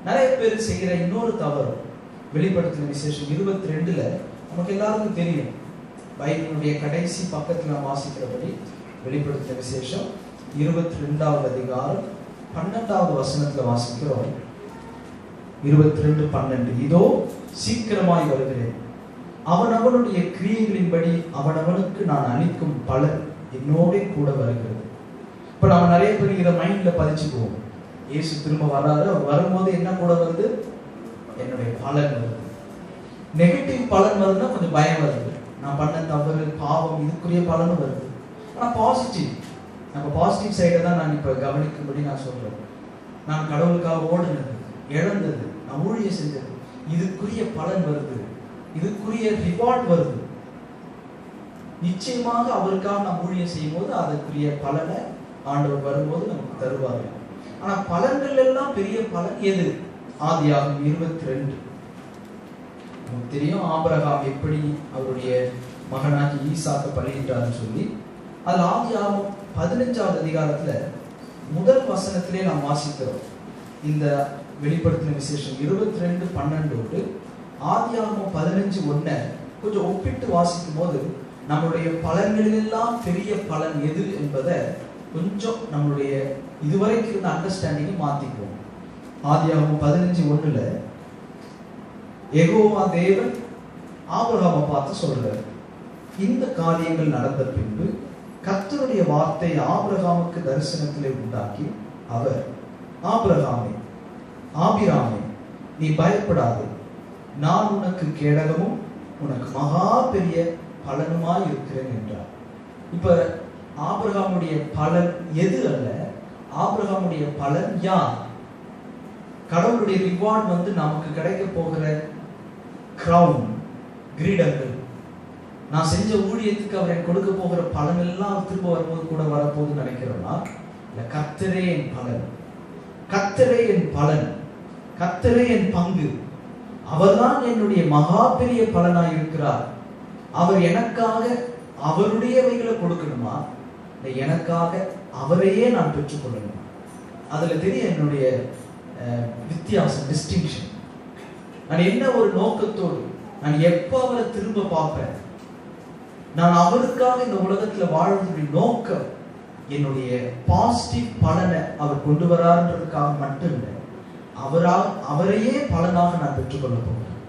நிறைய பேர் செய்கிற இன்னொரு தவறு வெளிப்படுத்தின விசேஷம் 22ல நமக்கு எல்லாருக்கும் தெரியும். பைபிளுடைய கடைசி பக்கத்தில் நாம் வாசிக்கிறபடி வெளிப்படுத்தின விசேஷம் 22வது அதிகாரம் 12வது வசனத்துல வாசிக்கிறோம். 22:12. இதோ சீக்கிரமாய் வருகிறேன், அவனவனுடைய கிரியைகளின்படி அவனவனுக்கு நான் அளிக்கும் பலன் என்னோட கூட வருகிறது. இப்ப நம்ம நிறைய பேர் இதை மைண்ட்ல பதிச்சுக்குவோம். இயேசு திரும்ப வராரு, அவர் வரும்போது என்ன கூட வருது? என்னுடைய பலன் வருது. நெகட்டிவ் பலன் வருதுன்னா கொஞ்சம் பயம் வருது, நான் பண்ண தவறு பாவம் இதுக்குரிய பலனும் வருது. ஆனா பாசிட்டிவ், நம்ம பாசிட்டிவ் சைடை தான் நான் இப்ப கவனிக்கும்படி நான் சொல்றேன். நான் கடவுளுக்காக ஓடுனது, இழந்தது, நான் ஊழியம் செஞ்சது, இதுக்குரிய பலன் வருது, இதுக்குரிய ரிவார்ட் வருது. நிச்சயமாக அவருக்காக நாம் ஊழியம் செய்யும் போது அதற்குரிய பலனை ஆண்டவர் வரும்போது நமக்கு தருவாரு. ஆனா பலன்கள் எல்லாம் பெரிய பலன் எது? ஆதியாகமம் 22 நமக்கு தெரியும் ஆபிரகாம் எப்படி அவருடைய மகனாகி ஈசாக்கை பலியிட்டார்னு சொல்லி. அதில் ஆதியாகமம் 15வது அதிகாரத்துல முதல் வசனத்திலே நாம் வாசிக்கிறோம். இந்த வெளிப்படுத்தின விசேஷம் 22:12 ஆதியாகமம் 15:1 கொஞ்சம் ஒப்பிட்டு வாசிக்கும் போது நம்மளுடைய பலன்களிலெல்லாம் பெரிய பலன் எது என்பதை கொஞ்சம் நம்மளுடைய இதுவரைக்கும் இருந்த அண்டர்ஸ்டாண்டிங்கை மாத்திக்குவோம். ஆதியாகமம் 15:1 யெகோவா தேவன் ஆபிரகாமை பார்த்து சொல்றார், இந்த காரியங்கள் நடந்த பின்பு கர்த்தருடைய வார்த்தை ஆபிரகாமுக்கு தரிசனத்திலே உண்டாக்கி அவர், ஆபிரகாமே, ஆபிராமே, நீ பயப்படாதே, நான் உனக்கு கேடகமும் உனக்கு மகா பெரிய பலனுமாய் இருக்கிறேன் என்றார். இப்ப ஆபிரகாமுடைய பலன் எது அல்ல, ஆபிரகாமுடைய பலன் யார்? கடவுளுடைய ரிவார்ட் நமக்கு கிடைக்க போகிற கிரவுன், கிரீடங்கள், நான் செஞ்ச ஊழியத்துக்கு அவர் எனக்கு கொடுக்க போகிற பலன் எல்லாம் திரும்ப வரும்போது கூட வரப்போகுது நினைக்கிறோம்னா, இல்ல, கர்த்தரே என் பலன், கர்த்தரே என் பலன், கர்த்தரே என் பங்கு, அவர்தான் என்னுடைய மகா பெரிய பலனாய் இருக்கிறார். அவர் எனக்காக அவருடையவைகளை கொடுக்கணுமா, இல்லை எனக்காக அவரையே நான் பெற்றுக்கொள்ளணுமா? அதுல தெரிய என்னுடைய வித்தியாசம், டிஸ்டிங்ஷன். நான் என்ன ஒரு நோக்கத்தோடு, நான் எப்ப அவரை திரும்ப பார்ப்பேன், நான் அவருக்காக இந்த உலகத்துல வாழ்வதனுடைய நோக்கம் என்னுடைய பாசிட்டிவ் பலனை அவர் கொண்டு வரான்றதுக்காக மட்டும் இல்லை, அவரையே பலனாக நான் பெற்றுக்கொள்ள போகிறேன்.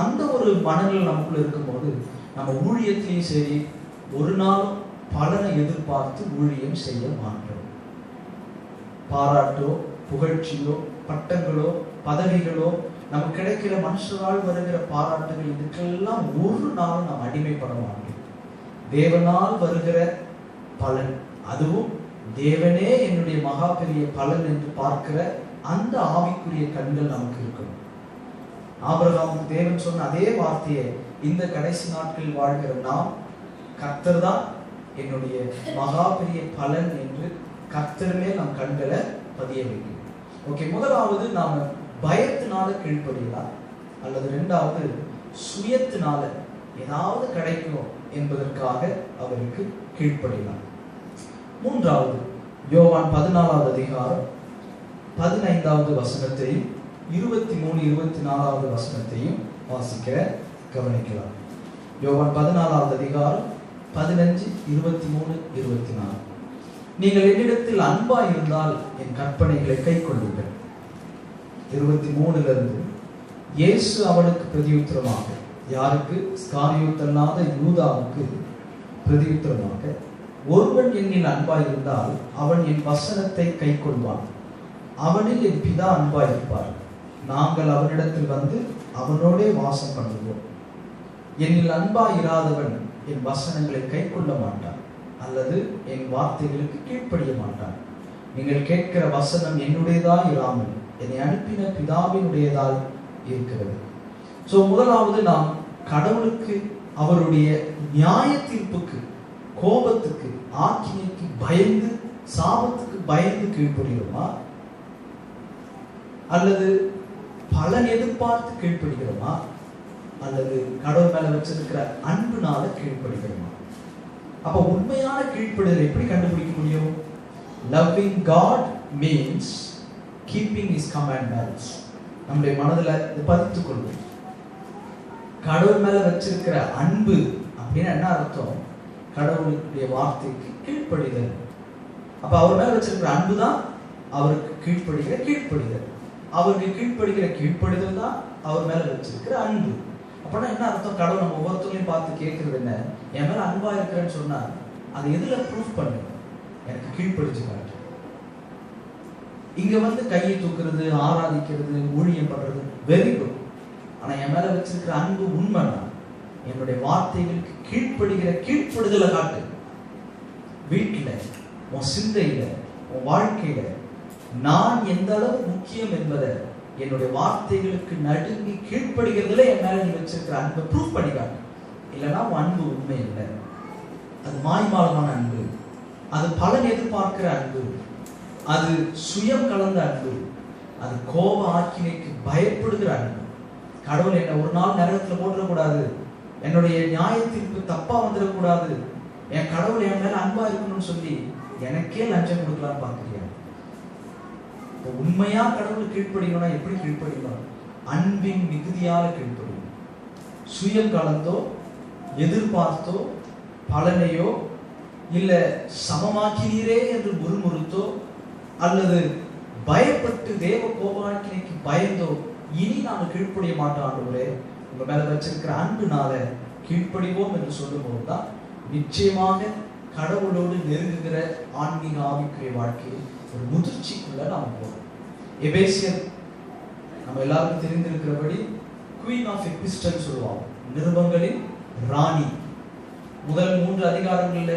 அந்த ஒரு மனநிலை நமக்குள்ள இருக்கும்போது நம்ம ஊழியத்திலையும் சரி ஒரு நாள் பலனை எதிர்பார்த்து ஊழியம் செய்ய மாட்டோம். பாராட்டோ, புகழ்ச்சியோ, பட்டங்களோ, பதவிகளோ, நமக்கு கிடைக்கிற மனுஷரால் வருகிற பாராட்டுகள், இதுக்கெல்லாம் ஒரு நாள் நாம் அடிமைப்பட மாட்டோம். தேவனால் வருகிற பலன், அதுவும் தேவனே என்னுடைய மகா பெரிய பலன் என்று பார்க்கிற அந்த ஆவிக்குரிய கண்கள் நமக்கு இருக்கணும். ஆபிரகாமுக்கு தேவன் சொன்ன அதே வார்த்தையை இந்த கடைசி நாட்களில் வாழ்கிற நாம், கர்த்தர் தான் என்னுடைய மகா பெரிய பலன் என்று கர்த்தருமே நம் கண்களை பதிய வைக்கும். ஓகே, முதலாவது நாம பயத்தினால கீழ்ப்படியலாம், அல்லது இரண்டாவது சுயத்தினால ஏதாவது கிடைக்கும் என்பதற்காக அவருக்கு கீழ்ப்படியலாம். மூன்றாவது யோவான் 14வது அதிகாரம் 15வது வசனத்தையும் 23, 24வது வசனத்தையும் வாசிக்க கவனிக்கலாம். யோவான் 14வது அதிகாரம் 15, 23, 24. நீங்கள் என்னிடத்தில் அன்பாய் இருந்தால் என் கற்பனைகளை கை கொள்ளுங்கள். 23 இயேசு அவனுக்கு பிரதியுத்தரமாக, யாருக்கு? ஸ்காரியோத்தல்லாத யூதாவுக்கு பிரதியுத்தரமாக, ஒருவன் என்னில் அன்பாய் இருந்தால் அவன் என் வசனத்தை கை கொள்வான், அவனில் என் பிதா அன்பாய் இருப்பார், நாங்கள் அவனிடத்தில் வந்து அவனோடே வாசம் பண்ணுவோம். என்னில் அன்பாய் இராதவன் என் வசனங்களை கை கொள்ள மாட்டான், அல்லது என் வார்த்தைகளுக்கு கீழ்ப்படிய மாட்டான். நீங்கள் கேட்கிற வசனம் என்னுடையதாய் இராமல் என்னை அனுப்பின பிதாவினுடையதாய் இருக்கிறது. சோ முதலாவது நாம் கடவுளுக்கு, அவருடைய நியாய தீர்ப்புக்கு, கோபத்துக்கு, ஆக்கினைக்கு பயந்து, சாபத்துக்கு பயந்து கீழ்ப்படுகிறோமா, அல்லது பலன் எதிர்பார்த்து கீழ்ப்படுகிறோமா, அல்லது கடவுள் மேல வச்சிருக்கிற அன்புனால கீழ்ப்படுகிறோமா? அப்ப உண்மையான கீழ்ப்படுதல் எப்படி கண்டுபிடிக்க முடியும்? Loving God means keeping His commandments. நம்முடைய மனதுல இதை பதித்துக் கொள்வோம். கடவுள் மேல வச்சிருக்கிற அன்பு அப்படின்னு என்ன அர்த்தம்? கடவுளுடைய வார்த்தைக்கு கீழ்ப்படிதல். அப்ப அவர் மேல வச்சிருக்கிற அன்பு தான் அவருக்கு கீழ்ப்படுகிற கீழ்ப்படிதல். அவருக்கு கீழ்ப்படுகிற கீழ்ப்படிதல் தான் அவர் மேல வச்சிருக்கிற அன்பு. அப்படின்னா என்ன அர்த்தம்? கடவுள் நம்ம ஒவ்வொருத்தரையும் பார்த்து கேட்கறது என்ன? என் மேல அன்பா இருக்கிறேன்னு சொன்னா அது எதுல ப்ரூஃப் பண்ணு? எனக்கு கீழ்ப்படிச்சு காட்டு. இங்க கையை தூக்குறது, ஆராதிக்கிறது, ஊழியம் பண்றது வெரி குட். ஆனா என் மேல வச்சிருக்கிற அன்பு உண்மைனா என்னுடைய வார்த்தைகளுக்கு கீழ்ப்படுகிற கீழ்ப்படுதலை காட்டு. வீட்டுல, உன் சிந்தையில, உன் வாழ்க்கையில நான் எந்த அளவு முக்கியம் என்பதை என்னுடைய வார்த்தைகளுக்கு நடுங்கி கீழ்ப்படுகிறதுல என் மேல நீ வச்சிருக்கிற அன்பை ப்ரூஃப் பண்ணி காட்டு. இல்லைன்னா அன்பு உண்மை இல்லை, அது மாய்மாலமான அன்பு, அது பலன் எதிர்பார்க்கிற அன்பு, அது சுயம் கலந்த அன்பு, அது கோப ஆக்கினைக்கு பயப்படுகிற அன்பு. கடவுள் என்ன ஒரு நாள் நரகத்துல போட்டுறக்கூடாது, என்னுடைய நியாய தீர்ப்பு தப்பா வந்துடக்கூடாது, என் கடவுள் என் மேல அன்பா இருக்கணும்னு சொல்லி எனக்கே லஞ்சம் கொடுக்கலாம்னு பாக்குறியா? உண்மையா கடவுள் கீழ்ப்படிக்கணும்னா எப்படி கீழ்ப்படிக்கணும்? அன்பின் மிகுதியால கீழ்ப்படிக்கணும். சுயம் கலந்தோ எதிர்பார்த்தோ பலனையோ இல்ல சமமாக்கிறீரே என்று முறுமுறுத்தோ அல்லது பயப்பட்டு தேவ கோபாக்கினைக்கு பயந்தோ இனி நாம கீழ்ப்படிய மாட்டோம் ஆண்டவரே, உங்க மேல வச்சிருக்கிற அன்புனால கீழ்ப்படிவோம் என்று சொல்லும் போதுதான் நிச்சயமாக கடவுளோடு நெருங்குகிற ஆன்மீக ஆவிக்குரிய வாழ்க்கையை ஒரு முதிர்ச்சிக்குள்ள நாம போறோம். எபேசியர் நம்ம எல்லாருக்கும் தெரிந்திருக்கிறபடி குவீன் ஆஃப் எபிஸ்டல் சொல்லுவாங்க, நிருபங்களின் ராணி. முதல் 3 அதிகாரங்கள்ல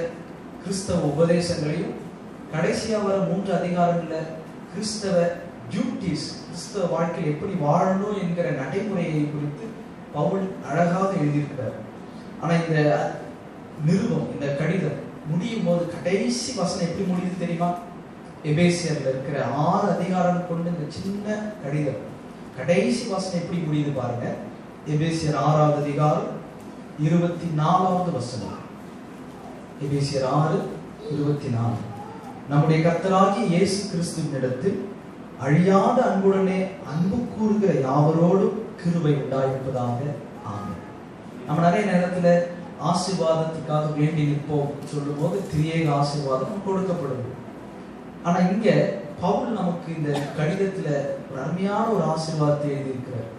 கிறிஸ்தவ உபதேசங்களையும் கடைசியா வர 3 அதிகாரங்கள்ல கிறிஸ்தவ டியூட்டிஸ், கிறிஸ்தவ வாழ்க்கையில் எப்படி வாழணும் என்கிற நடைமுறையை குறித்து பவுல் அழகாக எழுதியிருக்கிறார். ஆனா இந்த நிருபம், இந்த கடிதம் முடியும் போது கடைசி வசனம் எப்படி முடியுது தெரியுமா? எபேசியர்ல இருக்கிற 6 அதிகாரம் கொண்டு இந்த சின்ன கடிதம் கடைசி வசனம் எப்படி முடியுது பாருங்க. எபேசியர் 6வது அதிகாரம் 24வது வசனம். எபேசியர் 6:24. நம்முடைய கர்த்தராகிய இயேசு கிறிஸ்துவின் இடத்தில் அழியாத அன்புடனே அன்பு கூறுகிற யாவரோடும் கிருபை உண்டாயிருப்பதாக. ஆமென். நம்ம நிறைய நேரத்துல ஆசீர்வாதத்துக்காக வேண்டி நிற்போம் சொல்லும் போது திரியேக ஆசீர்வாதம் கொடுக்கப்படுது. ஆனா இங்க பவுல் நமக்கு இந்த கடிதத்துல ஒரு அருமையான ஒரு ஆசீர்வாதத்தை எழுதியிருக்கிறார்.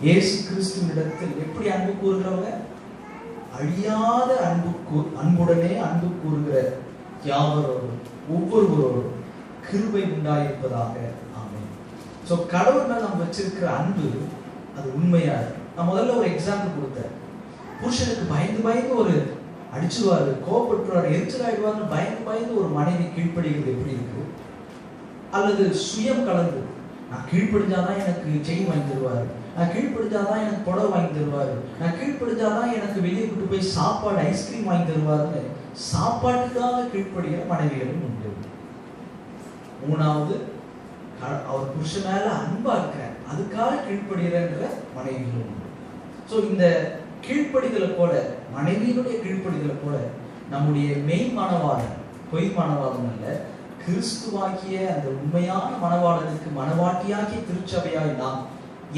இயேசு கிறிஸ்துவின் இடத்தில் எப்படி அன்பு கூறுகிறவங்க? அழியாத அன்புடனே அன்பு கூறுகிற யாவரோடும் ஒவ்வொருவரோடும் கிருபை உண்டாயிருப்பதாக. ஆமென். சோ கடவுள் மேல நம்ம வச்சிருக்கிற அன்பு அது உண்மையா இருக்கு. நான் முதல்ல ஒரு எக்ஸாம்பிள் கொடுத்தேன். புருஷனுக்கு பயந்து பயந்து ஒரு அடிச்சுவாரு, கோபப்பட்டுவாரு, எரிச்சல் ஆயிடுவாருன்னு பயந்து ஒரு மனைவி கீழ்ப்படிகிறது எப்படி இருக்கு? அல்லது சுயம் கலந்து நான் கீழ்ப்படிஞ்சாதான் எனக்கு செயின் வாங்கி தருவாரு, நான் கீழ்ப்படிஞ்சாதான் எனக்கு புடவை வாங்கி தருவாரு, நான் கீழ்ப்படிஞ்சாதான் எனக்கு வெளியே கூட்டு போய் சாப்பாடு ஐஸ்கிரீம் வாங்கி தருவாருன்னு சாப்பாட்டுக்காக கீழ்ப்படுகிற மனைவிகளும் உண்டு. 3வது, அவர் புருஷன் மேல அன்பா இருக்கிற அதுக்காக கீழ்ப்படுகிற மனைவிகளும் உண்டு. சோ இந்த கீழ்ப்படிதலை போல, மனைவியினுடைய கீழ்ப்படிதலை போல நம்முடைய மெய் மணவாளன், பொய் மணவாளன் அல்ல, கிறிஸ்துவாகிய அந்த உண்மையான மணவாளனுக்கு மணவாட்டியாகிய திருச்சபையாய் நாம்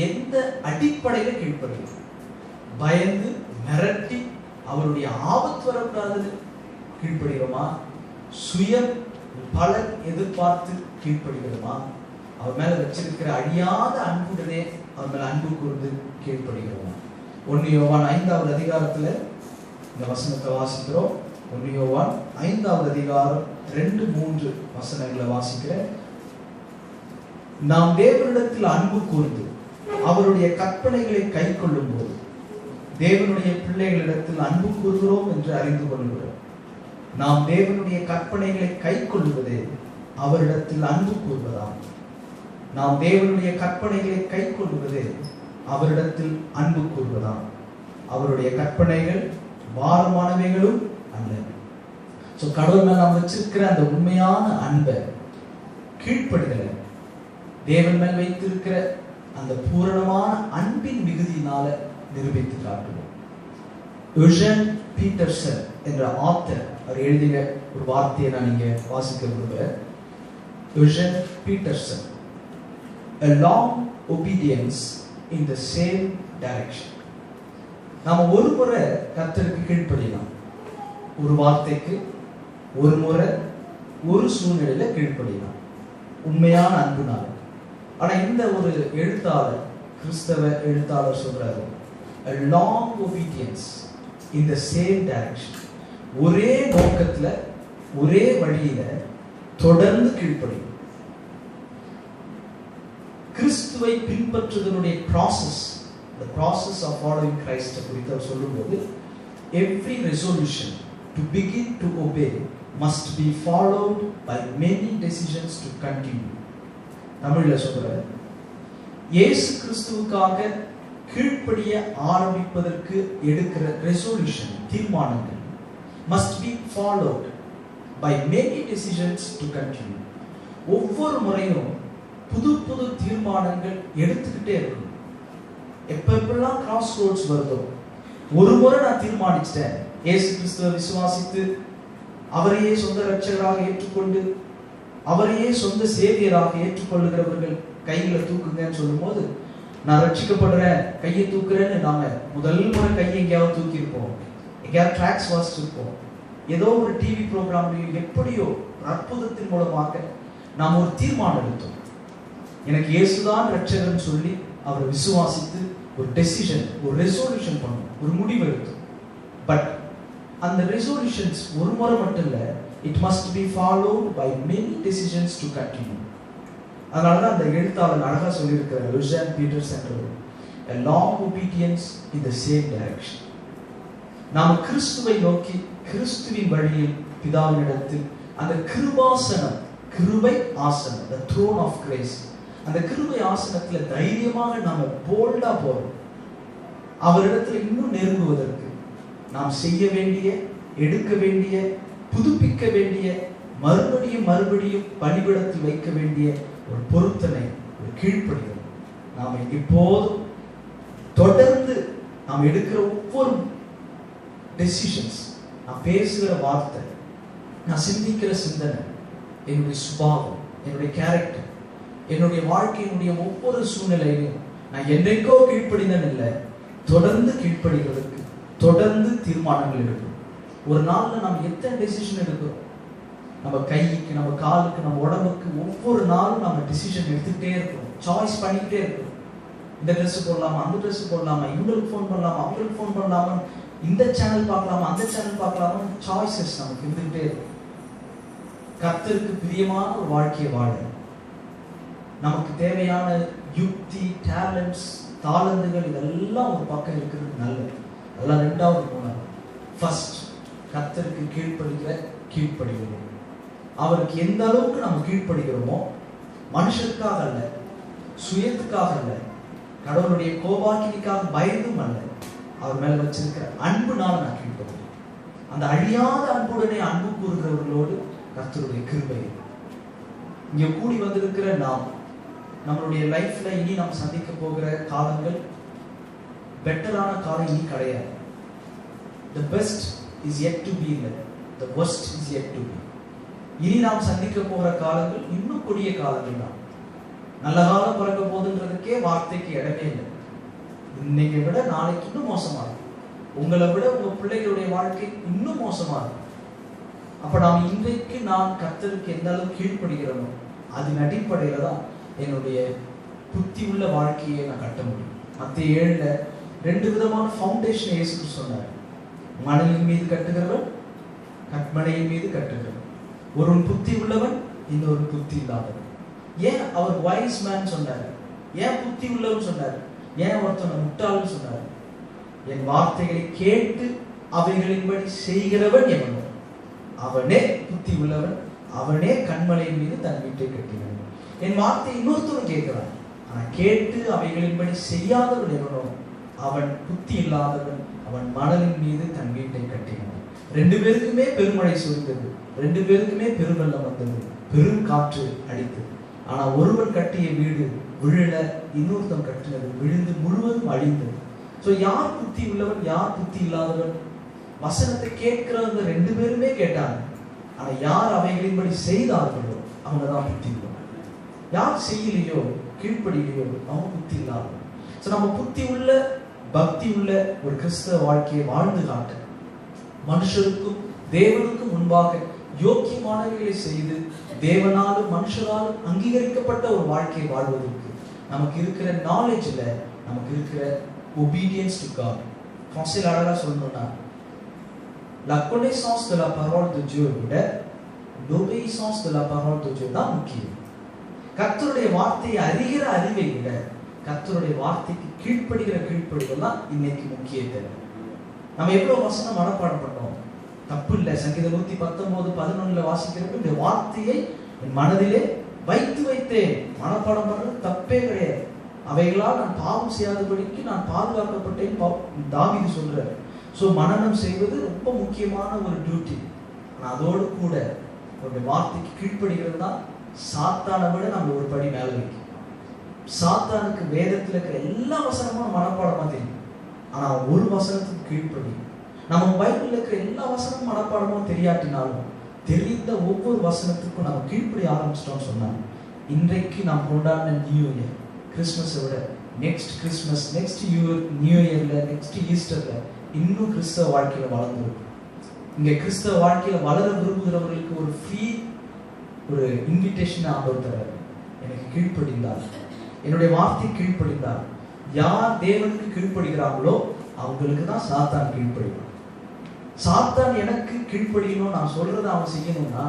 எந்த அடிப்படையில கீழ்ப்படுகிறோம்? பயந்து மிரட்டி அவருடைய ஆபத்து வரக்கூடாதுன்னு கீழ்ப்படுகிறோமா? சுயம் பலன் எதிர்பார்த்து கீழ்ப்படுகிறோமா? அவர் மேல வச்சிருக்கிற அழியாத அன்புடனே அவர் மேல அன்பு கூர்ந்து கீழ்ப்படுகிறோமா? 1 யோவான் 5வது அதிகாரத்துல இந்த வசனத்தை வாசிக்கிறோம். 1 யோவான் 5வது அதிகாரம் 2-3 வசனங்களை வாசிக்கிறேன். நாம் தேவனிடத்தில் அன்பு கூர்ந்து அவருடைய கற்பனைகளை கை கொள்ளும் போது தேவனுடைய பிள்ளைகளிடத்தில் அன்பு கூறுகிறோம் என்று அறிந்து கொள்கிறோம். நாம் தேவனுடைய கற்பனைகளை கை கொள்ளுவதே அவரிடத்தில் அன்பு கூறுவதாம். நாம் தேவனுடைய கற்பனைகளை கை கொள்ளுவதே அவரிடத்தில் அன்பு கூறுவதாம். அவருடைய கற்பனைகள் பாரமானவைகளும் அல்ல. சோ கடவுள் மேல நாம் வச்சிருக்கிற அந்த உண்மையான அன்பை, கீழ்ப்படுதலை, தேவன் மேல் வைத்திருக்கிற அந்த பூரணமான அன்பின் மிகுதியினால நிரூபித்து காட்டுவோம். யூஜன் பீட்டர்சன் என்ற ஆத்தர் அவர் எழுதிய ஒரு வார்த்தையை நான் இங்க வாசிக்க விரும்புகிறேன். யூஜன் Peterson, a long obedience in the same direction. நாம ஒரு முறை கர்த்தருக்கு கீழ்ப்படியலாம், ஒரு வார்த்தைக்கு ஒரு முறை ஒரு சூழ்நிலையில கீழ்ப்படியலாம் உண்மையான அன்புனால. ஆனா இந்த ஒரு எழுத்தாளர், கிறிஸ்தவ எழுத்தாளர் சொல்றாரு, a long obedience in the same direction. ஒரே நோக்கத்துல ஒரே வழியில தொடர்ந்து கீழ்ப்படியும். கிறிஸ்துவை பின்பற்றுவதனுடைய process, the process of following Christ குறித்து அவர் சொல்லும்போது, every resolution to begin to obey must be followed by many decisions to continue. தமிழ்ல சொல்றாரு, இயேசு கிறிஸ்துவுக்காக கீழ்ப்படிய ஆரம்பிப்பதற்கு எடுக்கிற ரெசல்யூஷன், தீர்மானங்கள் must be followed by many decisions to continue. ஒவ்வொரு முறையும் புது புது தீர்மானங்கள் எடுத்துக்கிட்டே இருக்கணும். எப்பெல்லாம் கிராஸ் ரோட்ஸ் வருதோ, ஒரு முறை நான் தீர்மானிச்சிட்டேன், இயேசு கிறிஸ்துவை விசுவாசித்து அவரையே சொந்த ரட்சகராக ஏற்றுக்கொண்டு அவரையே சொந்த சேவியராக ஏற்றுக்கொள்ளுகிறவர்கள் கைகளை தூக்குங்கன்னு சொல்லும் போது, நான் ரட்சிக்கப்படுறேன் கையை தூக்குறேன்னு நாம முதல் முறை கையை எங்கேயாவது தூக்கி இருப்போம், எங்கேயாவது ட்ராக்ஸ் வாசிச்சிருப்போம், ஏதோ ஒரு டிவி ப்ரோக்ராம்லையும் எப்படியோ அற்புதத்தின் மூலமாக நாம் ஒரு தீர்மானம் எடுத்தோம். எனக்கு இயேசுதான் ரட்சகர்னு சொல்லி அவரை விசுவாசித்து ஒரு டெசிஷன், ஒரு ரெசல்யூஷன் பண்ணோம், ஒரு முடிவு எடுத்தோம். பட் அந்த ரெசல்யூஷன்ஸ் ஒரு முறை மட்டும் இல்லை, it must be followed by many decisions to continue. அதனாலதான் அந்த எழுத்தாளர் அழகா சொல்லியிருக்கிறார், லுசியன் பீட்டர்ஸ் என்றவர், a long obedience in the same direction. நாம் கிறிஸ்துவை நோக்கி கிறிஸ்துவின் வழியில் பிதாவினிடத்தில் அந்த கிருபாசனம், கிருபை ஆசனம், the throne of grace, அந்த கிருபை ஆசனத்துல தைரியமாக நாம போல்டா போறோம். அவரிடத்துல இன்னும் நெருங்குவதற்கு நாம் செய்ய வேண்டிய, எடுக்க வேண்டிய, புதுப்பிக்க வேண்டிய, மறுபடியும் மறுபடியும் பலிபீடத்தில் வைக்க வேண்டிய ஒரு பொருத்தனை, ஒரு கீழ்ப்படிதல் நாம் எப்போதும் தொடர்ந்து நாம் எடுக்கிற ஒவ்வொரு டெசிஷன்ஸ், நான் பேசுகிற வார்த்தை, நான் சிந்திக்கிற சிந்தனை, என்னுடைய சுபாவம், என்னுடைய கேரக்டர், என்னுடைய வாழ்க்கையினுடைய ஒவ்வொரு சூழ்நிலையிலும் நான் என்றைக்கோ கீழ்ப்படிந்தேன் இல்லை, தொடர்ந்து கீழ்ப்படுகிறதுக்கு தொடர்ந்து தீர்மானங்கள் எடுக்கணும். ஒரு நாள்ல நம்ம எத்தனை டெசிஷன் எடுக்கிறோம்? நம்ம கைக்கு, நம்ம காலுக்கு, நம்ம உடம்புக்கு ஒவ்வொரு நாளும் நம்ம டிசிஷன் எடுத்துக்கிட்டே இருக்கிறோம், சாய்ஸ் பண்ணிக்கிட்டே இருக்கிறோம். இந்த ட்ரெஸ் போடலாமா, அந்த ட்ரெஸ் போடலாமா, இவங்களுக்கு ஃபோன் பண்ணலாமா, அவங்களுக்கு ஃபோன் பண்ணலாமா, இந்த சேனல் பார்க்கலாமா, அந்த சேனல் பார்க்கலாமா, சாய்ஸஸ் நமக்கு இருந்துகிட்டே இருக்கும். கர்த்தருக்கு பிரியமான ஒரு வாழ்க்கையை வாழ நமக்கு தேவையான யுக்தி, டேலண்ட்ஸ், தாளந்துகள் இதெல்லாம் ஒரு பக்கம் இருக்கிறது நல்லது. அதெல்லாம் ரெண்டாவது, மூணாவது. ஃபர்ஸ்ட், கர்த்தருக்கு கீழ்ப்படுகிறோம். அவருக்கு எந்த அளவுக்கு நம்ம கீழ்ப்படுகிறோமோ, மனுஷருக்காக அல்ல, சுயத்துக்காக அல்ல, கடவுளுடைய கோபாக்கினிக்காக பயந்தும் அல்ல, அவர் மேல வச்சிருக்கிற அன்புனால நான் கீழ்ப்படுகிறேன். அந்த அழியாத அன்புடனே அன்பு கூறுகிறவர்களோடு கர்த்தருடைய கிருபை. இங்க கூடி வந்திருக்கிற நாம், நம்மளுடைய லைஃப்ல இனி நாம் சந்திக்க போகிற காலங்கள் பெட்டரான காலம் இனி கிடையாது. The best is yet to be, the worst is yet to be. இனி நாம் சந்திக்க போகிற காலங்கள் இன்னும் கொடிய காலங்கள் தான். நல்ல காலம் பிறக்க போதுன்றதுக்கே வார்த்தைக்கு இடமே இல்லை. இன்னைக்கு விட நாளைக்கு இன்னும் மோசமா இருக்கும். உங்களை விட உங்க பிள்ளைகளுடைய வாழ்க்கை இன்னும் மோசமா இருக்கும். அப்ப நாம் இன்றைக்கு நான் கர்த்தருக்கு எந்த அளவு கீழ்ப்படுகிறோமோ அதன் அடிப்படையில தான் என்னுடைய புத்தி உள்ள வாழ்க்கையை நான் கட்ட முடியும். மத்திய 7ல 2 விதமான ஃபவுண்டேஷன் இயேசு சொன்னார். மணலின் மீது கட்டுகிறவன், கற்மலையின் மீது கட்டுகிறவன். ஒருவன் புத்தி உள்ளவன், இன்னொரு புத்தி இல்லாதவன். ஏன் அவர் வைஸ் மேன் சொன்னார்? ஏன் புத்தி உள்ளவன் சொன்னார்? ஏன் ஒருத்தனை முட்டாள்னு சொன்னார்? என் வார்த்தைகளை கேட்டு அவைகளின்படி செய்கிறவன் எவனோ அவனே புத்தி உள்ளவன், அவனே கண்மலையின் மீது தன் வீட்டை கட்டினான். என் வார்த்தை இன்னொருத்தரும் கேட்கிறான், ஆனா கேட்டு அவைகளின்படி செய்யாதவன் எவனோ அவன் புத்தி இல்லாதவன், அவன் மணலின் மீது தன் வீட்டை கட்டினான். 2 பேருக்குமே பெருமழை சுரிந்தது, 2 பேருக்குமே பெருவெள்ளம் வந்தது, பெரும் காற்று அடித்தது. ஆனா ஒருவன் கட்டிய வீடு விழல, இன்னொருத்தன் கட்டினது விழுந்து முழுவதும் அழிந்தது. சோ யார் புத்தி உள்ளவன், யார் புத்தி இல்லாதவன்? வசனத்தை கேட்கிறவங்க 2 பேருமே கேட்டாங்க. ஆனா யார் அவைகளின்படி செய்தார்களோ அவங்கதான் புத்தி உள்ளவன். யார் செய்யலையோ, கீழ்ப்படியலையோ அவங்க புத்தி இல்லாதவன். சோ நம்ம புத்தி உள்ள, பக்தி உள்ள ஒரு கிறிஸ்தவ வாழ்க்கையை வாழ்ந்து காட்ட, மனுஷருக்கும் தேவனுக்கும் முன்பாக யோக்கியமானவைகளை செய்து தேவனாலும் மனுஷராலும் அங்கீகரிக்கப்பட்ட ஒரு வாழ்க்கையை வாழ்வதற்கு நமக்கு இருக்கிற நாலேஜ்ல, நமக்கு இருக்கிற obedience to God. ஃப்ரான்சில் அழகா சொல்லணும்னா, la connaissance de la parole de Dieu விட l'obéissance de la parole de Dieu தான் முக்கியம். கர்த்தருடைய வார்த்தையை அறிகிற அறிவை விட கர்த்தருடைய வார்த்தைக்கு கீழ்ப்படுதல் தான் இன்னைக்கு முக்கிய தேவை. நம்ம எவ்வளவு வசனம் மனப்பாடம் பண்ணோம், தப்பு இல்லை. சங்கீதம் 119:11 வாசிக்கிறப்ப இந்த வார்த்தையை என் மனதிலே வைத்தேன். மனப்பாடம் பண்றது தப்பே கிடையாது. அவைகளால் நான் பாவம் செய்யாதபடிக்கு நான் பாதுகாக்கப்பட்டேன் தாவீது சொல்றாரு. சோ மனனம் செய்வது ரொம்ப முக்கியமான ஒரு டியூட்டி. அதோடு கூட ஒரு வார்த்தைக்கு கீழ்ப்படுகிறது தான் சாத்தானை விட நம்ம ஒரு படி மேல வைக்கும். சாத்தானுக்கு வேதத்தில் இருக்கிற எல்லா வசனமும் மனப்பாடமா தெரியும். ஆனா ஒரு வசனத்துக்கு கீழ்ப்படி. நம்ம பைபிள்ல இருக்கிற எல்லா வசனமும் மனப்பாடமா தெரியாட்டினாலும் தெரிந்த ஒவ்வொரு வசனத்துக்கும் நம்ம கீழ்ப்படி ஆரம்பிச்சிட்டோம்னு சொன்னாங்க. இன்றைக்கு நாம் கொண்டாடின நியூ இயர், கிறிஸ்மஸை விட நெக்ஸ்ட் கிறிஸ்மஸ், நெக்ஸ்ட் நியூ இயர்ல, நெக்ஸ்ட் ஈஸ்டர்ல இன்னும் கிறிஸ்தவ வாழ்க்கையில வளர்ந்துருக்கும். இங்க கிறிஸ்தவ வாழ்க்கையில வளர விரும்புகிறவர்களுக்கு ஒரு ஃப்ரீ ஒரு இன்விடேஷன் ஆண்டவர் தரார். எனக்கு கீழ்ப்படிந்தார், என்னுடைய வார்த்தை கீழ்ப்படிந்தார். யார் தேவனுக்கு கீழ்ப்படுகிறாங்களோ அவங்களுக்கு தான் சாத்தான் கீழ்ப்படிவான். சாத்தான் எனக்கு கீழ்ப்படியணும், நான் சொல்றதை அவன் செய்யணும்னா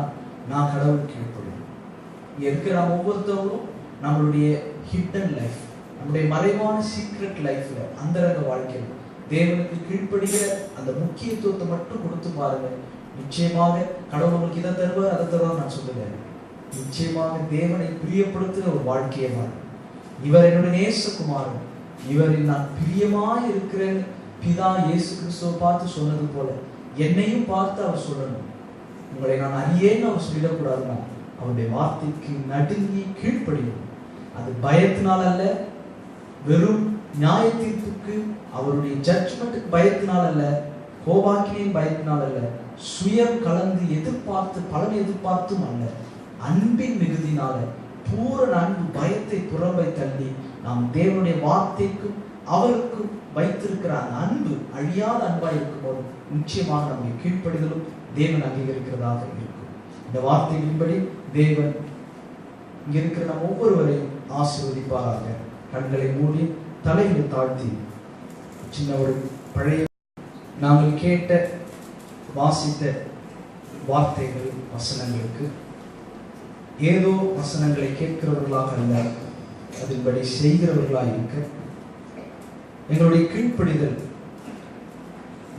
நான் கடவுளுக்கு கீழ்ப்படியணும். இங்க இருக்கிற நம்ம ஒவ்வொருத்தவங்களும் நம்மளுடைய ஹிடன் லைஃப், நம்முடைய மறைவான சீக்ரெட் லைஃப்ல, அந்தரங்க வாழ்க்கையில் தேவனுக்கு கீழ்ப்படிய அந்த முக்கியத்துவத்தை மட்டும் கொடுத்து பாருங்க. நிச்சயமாக கடவுள் உங்களுக்கு இதை தருவார், அதை தருவார் நான் சொல்லுவேன். நிச்சயமாக தேவனை பிரியப்படுத்துகிற ஒரு வாழ்க்கையை வாழும். இவர் என்னுடைய நேசகுமாரன், இவரில் நான் பிரியமாய் இருக்கிறேன். பிதா இயேசு கிறிஸ்துவை பார்த்து சொன்னது போல என்னையும் பார்த்து அவர் சொல்லணும். உங்களை நான் அறியேன்னு அவர் சொல்லிடக்கூடாதுன்னா அவருடைய வார்த்தைக்கு நடுங்கி கீழ்ப்படியும். அது பயத்தினால் அல்ல, வெறும் நியாய தீர்ப்புக்கு அவருடைய ஜட்ஜ்மெண்ட்டுக்கு பயத்தினால் அல்ல, கோபாக்கினின் பயத்தினால் அல்ல, சுயம் கலந்து எதிர்பார்த்து பலன் எதிர்பார்த்தும் அல்ல, அன்பின் மிகுதினால பூரண அன்பு பயத்தை புறம்பை தள்ளி நாம் தேவனுடைய வார்த்தைக்கும் அவருக்கும் வைத்திருக்கிற அந்த அன்பு அழியாத அன்பாய் இருக்கும்போது நிச்சயமாக நம்முடைய கீழ்ப்படிதலும் தேவன் அங்கீகரிக்கிறதாக இருக்கும். இந்த வார்த்தைகளின்படி தேவன் இங்க இருக்கிற நம்ம ஒவ்வொருவரையும் ஆசீர்வதிப்பாராக. கண்களை மூடி தலைகளை தாழ்த்தி சின்ன ஒரு பழைய நாங்கள் கேட்ட வாசித்த வார்த்தைகள் வசனங்களுக்கு ஏதோ வசனங்களை கேட்கிறவர்களாக அல்ல, அதன்படி செய்கிறவர்களாக இருக்க எங்களுடைய கீழ்ப்படிதல்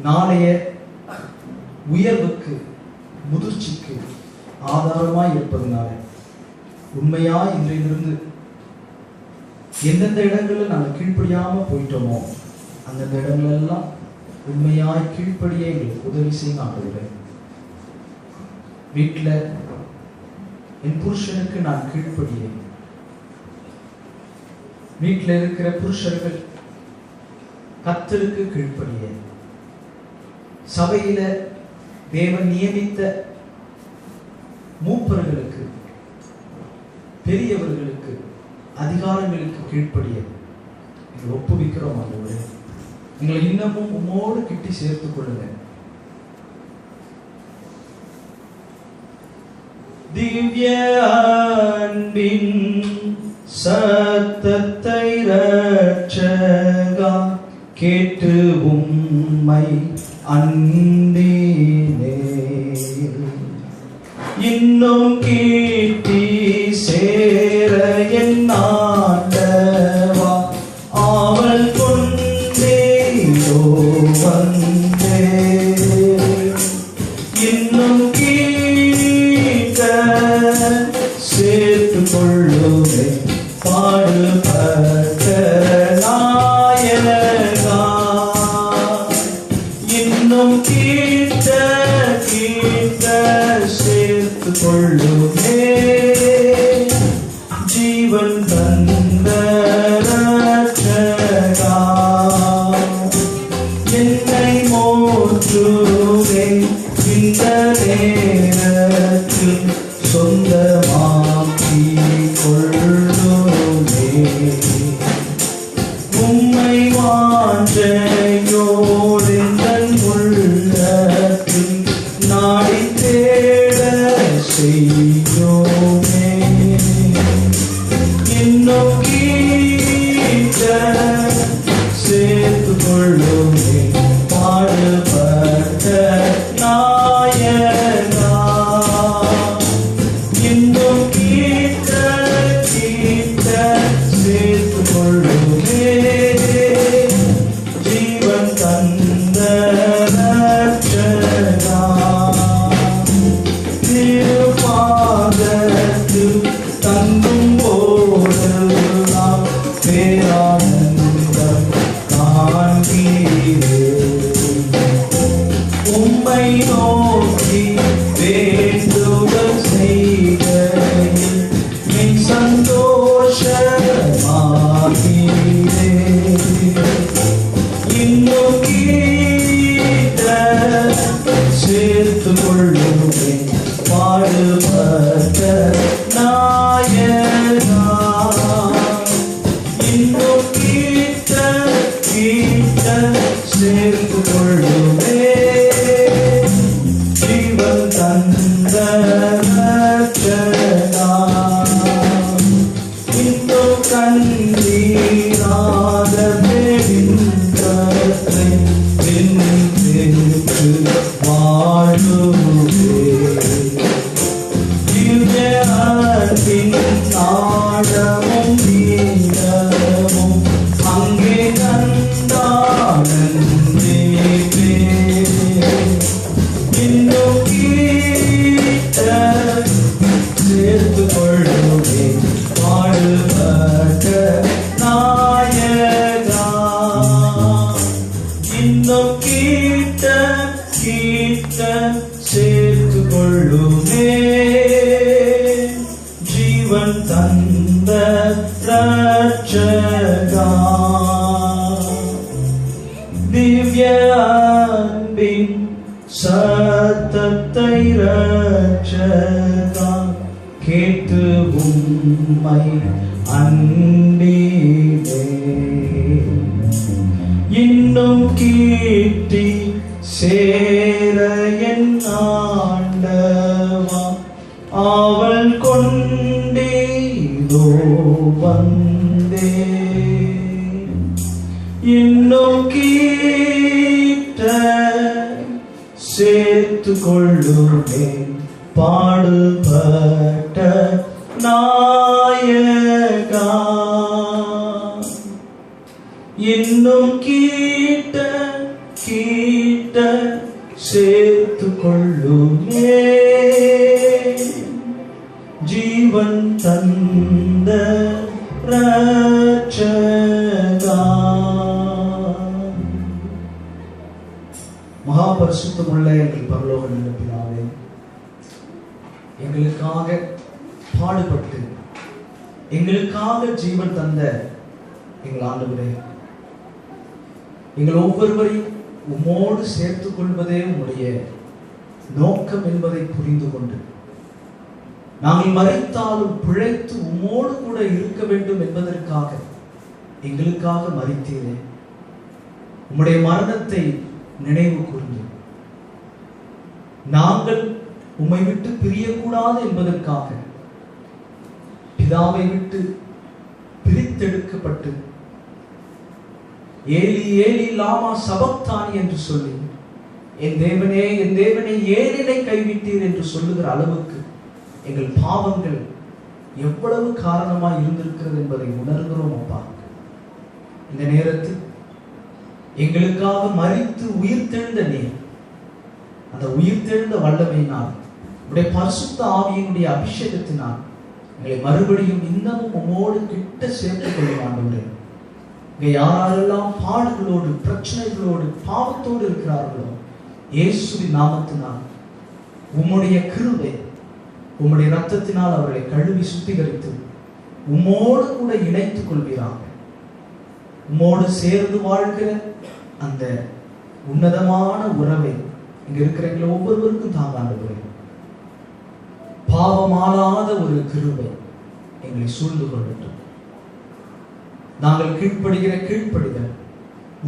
நாளைய உயர்வுக்கு முதிர்ச்சிக்கு ஆதாரமாய் இருப்பதனால உண்மையாய் இன்றையிலிருந்து எந்தெந்த இடங்களில் நாங்கள் கீழ்ப்படியாம போயிட்டோமோ அந்தந்த இடங்கள் எல்லாம் உண்மையாய் கீழ்ப்படியே எங்களுக்கு உதவி செய்ய ஆண்டுகிறேன். வீட்டில் என் புருஷனுக்கு நான் கீழ்ப்படியேன். வீட்டில் இருக்கிற புருஷர்கள் கர்த்தருக்கு கீழ்ப்படியேன். சபையில தேவன் நியமித்த மூப்பர்களுக்கு, பெரியவர்களுக்கு, அதிகாரங்களுக்கு கீழ்ப்படிய ஒப்புவிக்கிறோம். ஆண்டவரே, எங்களை இன்னமும் உம்மோடு கிட்டி சேர்த்துக் கொள்ளுங்க. திவ்ய அன்பின் சத்தத்தை ரட்சகா கேட்டு உம்மை அன்பினே இன்னும் கீட்டி சேர என் ஆண்டவா ஆவல் கொண்டேயோ வந்தே இன்னும் கீட்ட சேர்த்து கொள்ளுமே பாடுபட்ட நாயகா இன்னும் கீட்ட கீட்ட சேர்த்து கொள்ளுமே ஜீவன் தந்த ரட்சகா என்னை மோற்றுவே இந்த நேரத்தில் சொந்தமாக்கி கொள்ளுமே உம்மை வாஞ்சையோடு தன் உள்ளத்தில் நாடி தேட செய்யோமே இன்னும் கீட்ட சேர்த்து கொள்ளுமே பாடுபட்ட நாயகா இன்னும் கீட்ட கீட்ட சேர்த்து கொள்ளுமே ஜீவன் தந்த ரட்சகா திருப்பாதத்தில் தங்கும் போதெல்லாம் பேரானந்தம் காண்கிறேன் உம்மை நோக்கி வேண்டுதல் செய்கையில் என் சந்தோஷமா வாழுவே. திவ்ய அன்பின் நாடமும் நீளமும் அங்கே கண்டானே. இன்னும் கீட்ட சேர்த்து கொள்ளுமே பாடுபட்ட நாயகா. இன்னும் கீட்ட சேர்த்து கொள்ளுமே ஜீவன் தந்த ரட்சகா. திவ்ய அன்பின் சத்தத்தை ரட்சகா கேட்டு உம்மை அன்பிலே. இன்னும் கீட்டி சேர என் ஆண்டவா அவள் கொண்டேதோ வந்தே. இன்னும் கீட்ட சேர்த்து கொள்ளுமே பாடுபட்ட நாயகா. இன்னும் கீட்ட சேர்த்து கொள்ளுமே ஜீவன் தந்த ரட்சகா. மகாபரிசுத்தமுள்ள எங்கள் பரலோக பிதாவே, எங்களுக்காக பாடுபட்டு எங்களுக்காக ஜீவன் தந்த எங்கள் ஆண்டவரே, எங்கள் ஒவ்வொருவரையும் உம்மோடு சேர்த்துக் கொள்வதே உம்முடைய நோக்கம் என்பதை புரிந்து கொண்டு நாங்கள் மரித்தாலும் பிழைத்து உம்மோடு கூட இருக்க வேண்டும் என்பதற்காக எங்களுக்காக மரித்தீரே. உம்முடைய மரணத்தை நினைவு கூர்ந்து நாங்கள் உம்மை விட்டு பிரியக்கூடாது என்பதற்காக பிதாவை விட்டு பிரித்தெடுக்கப்பட்டு ஏலி ஏலி லாமா சபக்தானி என்று சொல்லி என் தேவனே ஏன் என்னை கைவிட்டீர் என்று சொல்லுகிற அளவுக்கு எங்கள் பாவங்கள் எவ்வளவு காரணமாய் இருந்திருக்கிறது என்பதை உணர்கிறோம் அப்பா. இந்த நேரத்தில் எங்களுக்காக மரித்து உயிர்த்தெழுந்த நீர், அந்த உயிர்த்தெழுந்த வல்லமையினால் உடைய பரிசுத்த ஆவியினுடைய அபிஷேகத்தினால் எங்களை மறுபடியும் இன்னமும் உம்மோடு கிட்ட சேர்த்துக் கொள்ள ஆண்டவரே. இங்கே யாரெல்லாம் பாடுகளோடு பிரச்சனைகளோடு பாவத்தோடு இருக்கிறார்களோ இயேசுவின் நாமத்தினால் உம்முடைய கிருபை உம்முடைய இரத்தத்தினால் அவர்களை கழுவி சுத்திகரித்து உம்மோடு கூட இணைத்துக் கொள்வீராக. உம்மோடு சேர்ந்து வாழ்கிற அந்த உன்னதமான உறவை இங்க இருக்கிற எங்களை ஒவ்வொருவருக்கும் தாங்க ஆண்டவரே. பாவமாலாத ஒரு கிருபை எங்களை சூழ்ந்து கொள்ளட்டும். நாங்கள் கீழ்ப்படுதல்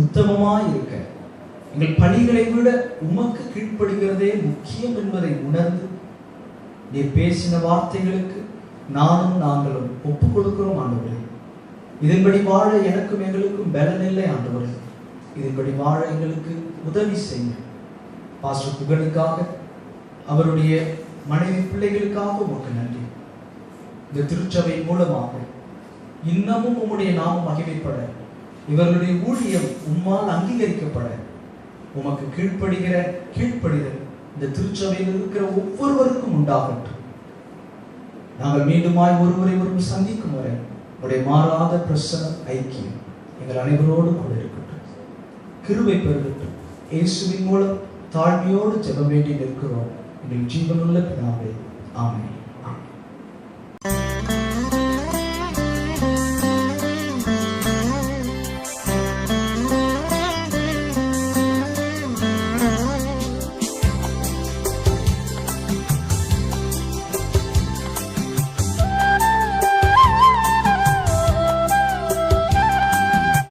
உத்தமமாய் இருக்க எங்கள் பணிகளை விட உமக்கு கீழ்ப்படுகிறதே முக்கியம் என்பதை உணர்ந்து நீர் பேசின வார்த்தைகளுக்கு நாங்களும் ஒப்புக் கொடுக்கிறோம் ஆண்டவரே. இதன்படி வாழ எனக்கும் எங்களுக்கும் பலன் இல்லை ஆண்டவரே. இதன்படி வாழ எங்களுக்கு உதவி செய்ய பாஸ்டர் புகனுக்காக அவருடைய மனைவி பிள்ளைகளுக்காக உமக்கு நன்றி. இந்த திருச்சபை மூலமாக இன்னமும் உம்முடைய நாமம் மகிமைப்பட இவர்களுடைய ஊழியம் உம்மால் அங்கீகரிக்கப்பட உமக்கு கீழ்ப்படிதல் இந்த திருச்சபையில் இருக்கிற ஒவ்வொருவருக்கும் உண்டாகட்டும். நாங்கள் மீண்டுமாய் ஒருவரை சந்திக்கும் வரை உடைய மாறாத பிரசன்னம் ஐக்கியம் எங்கள் அனைவரோடு கூட இருக்கட்டும். கிருபை பெருகட்டும். இயேசுவின் மூலம் தாழ்மையோடு ஜெபம் வேண்டி நிற்கிறோம் எங்கள் ஜீவனுள்ள பிதாவே. ஆமென்.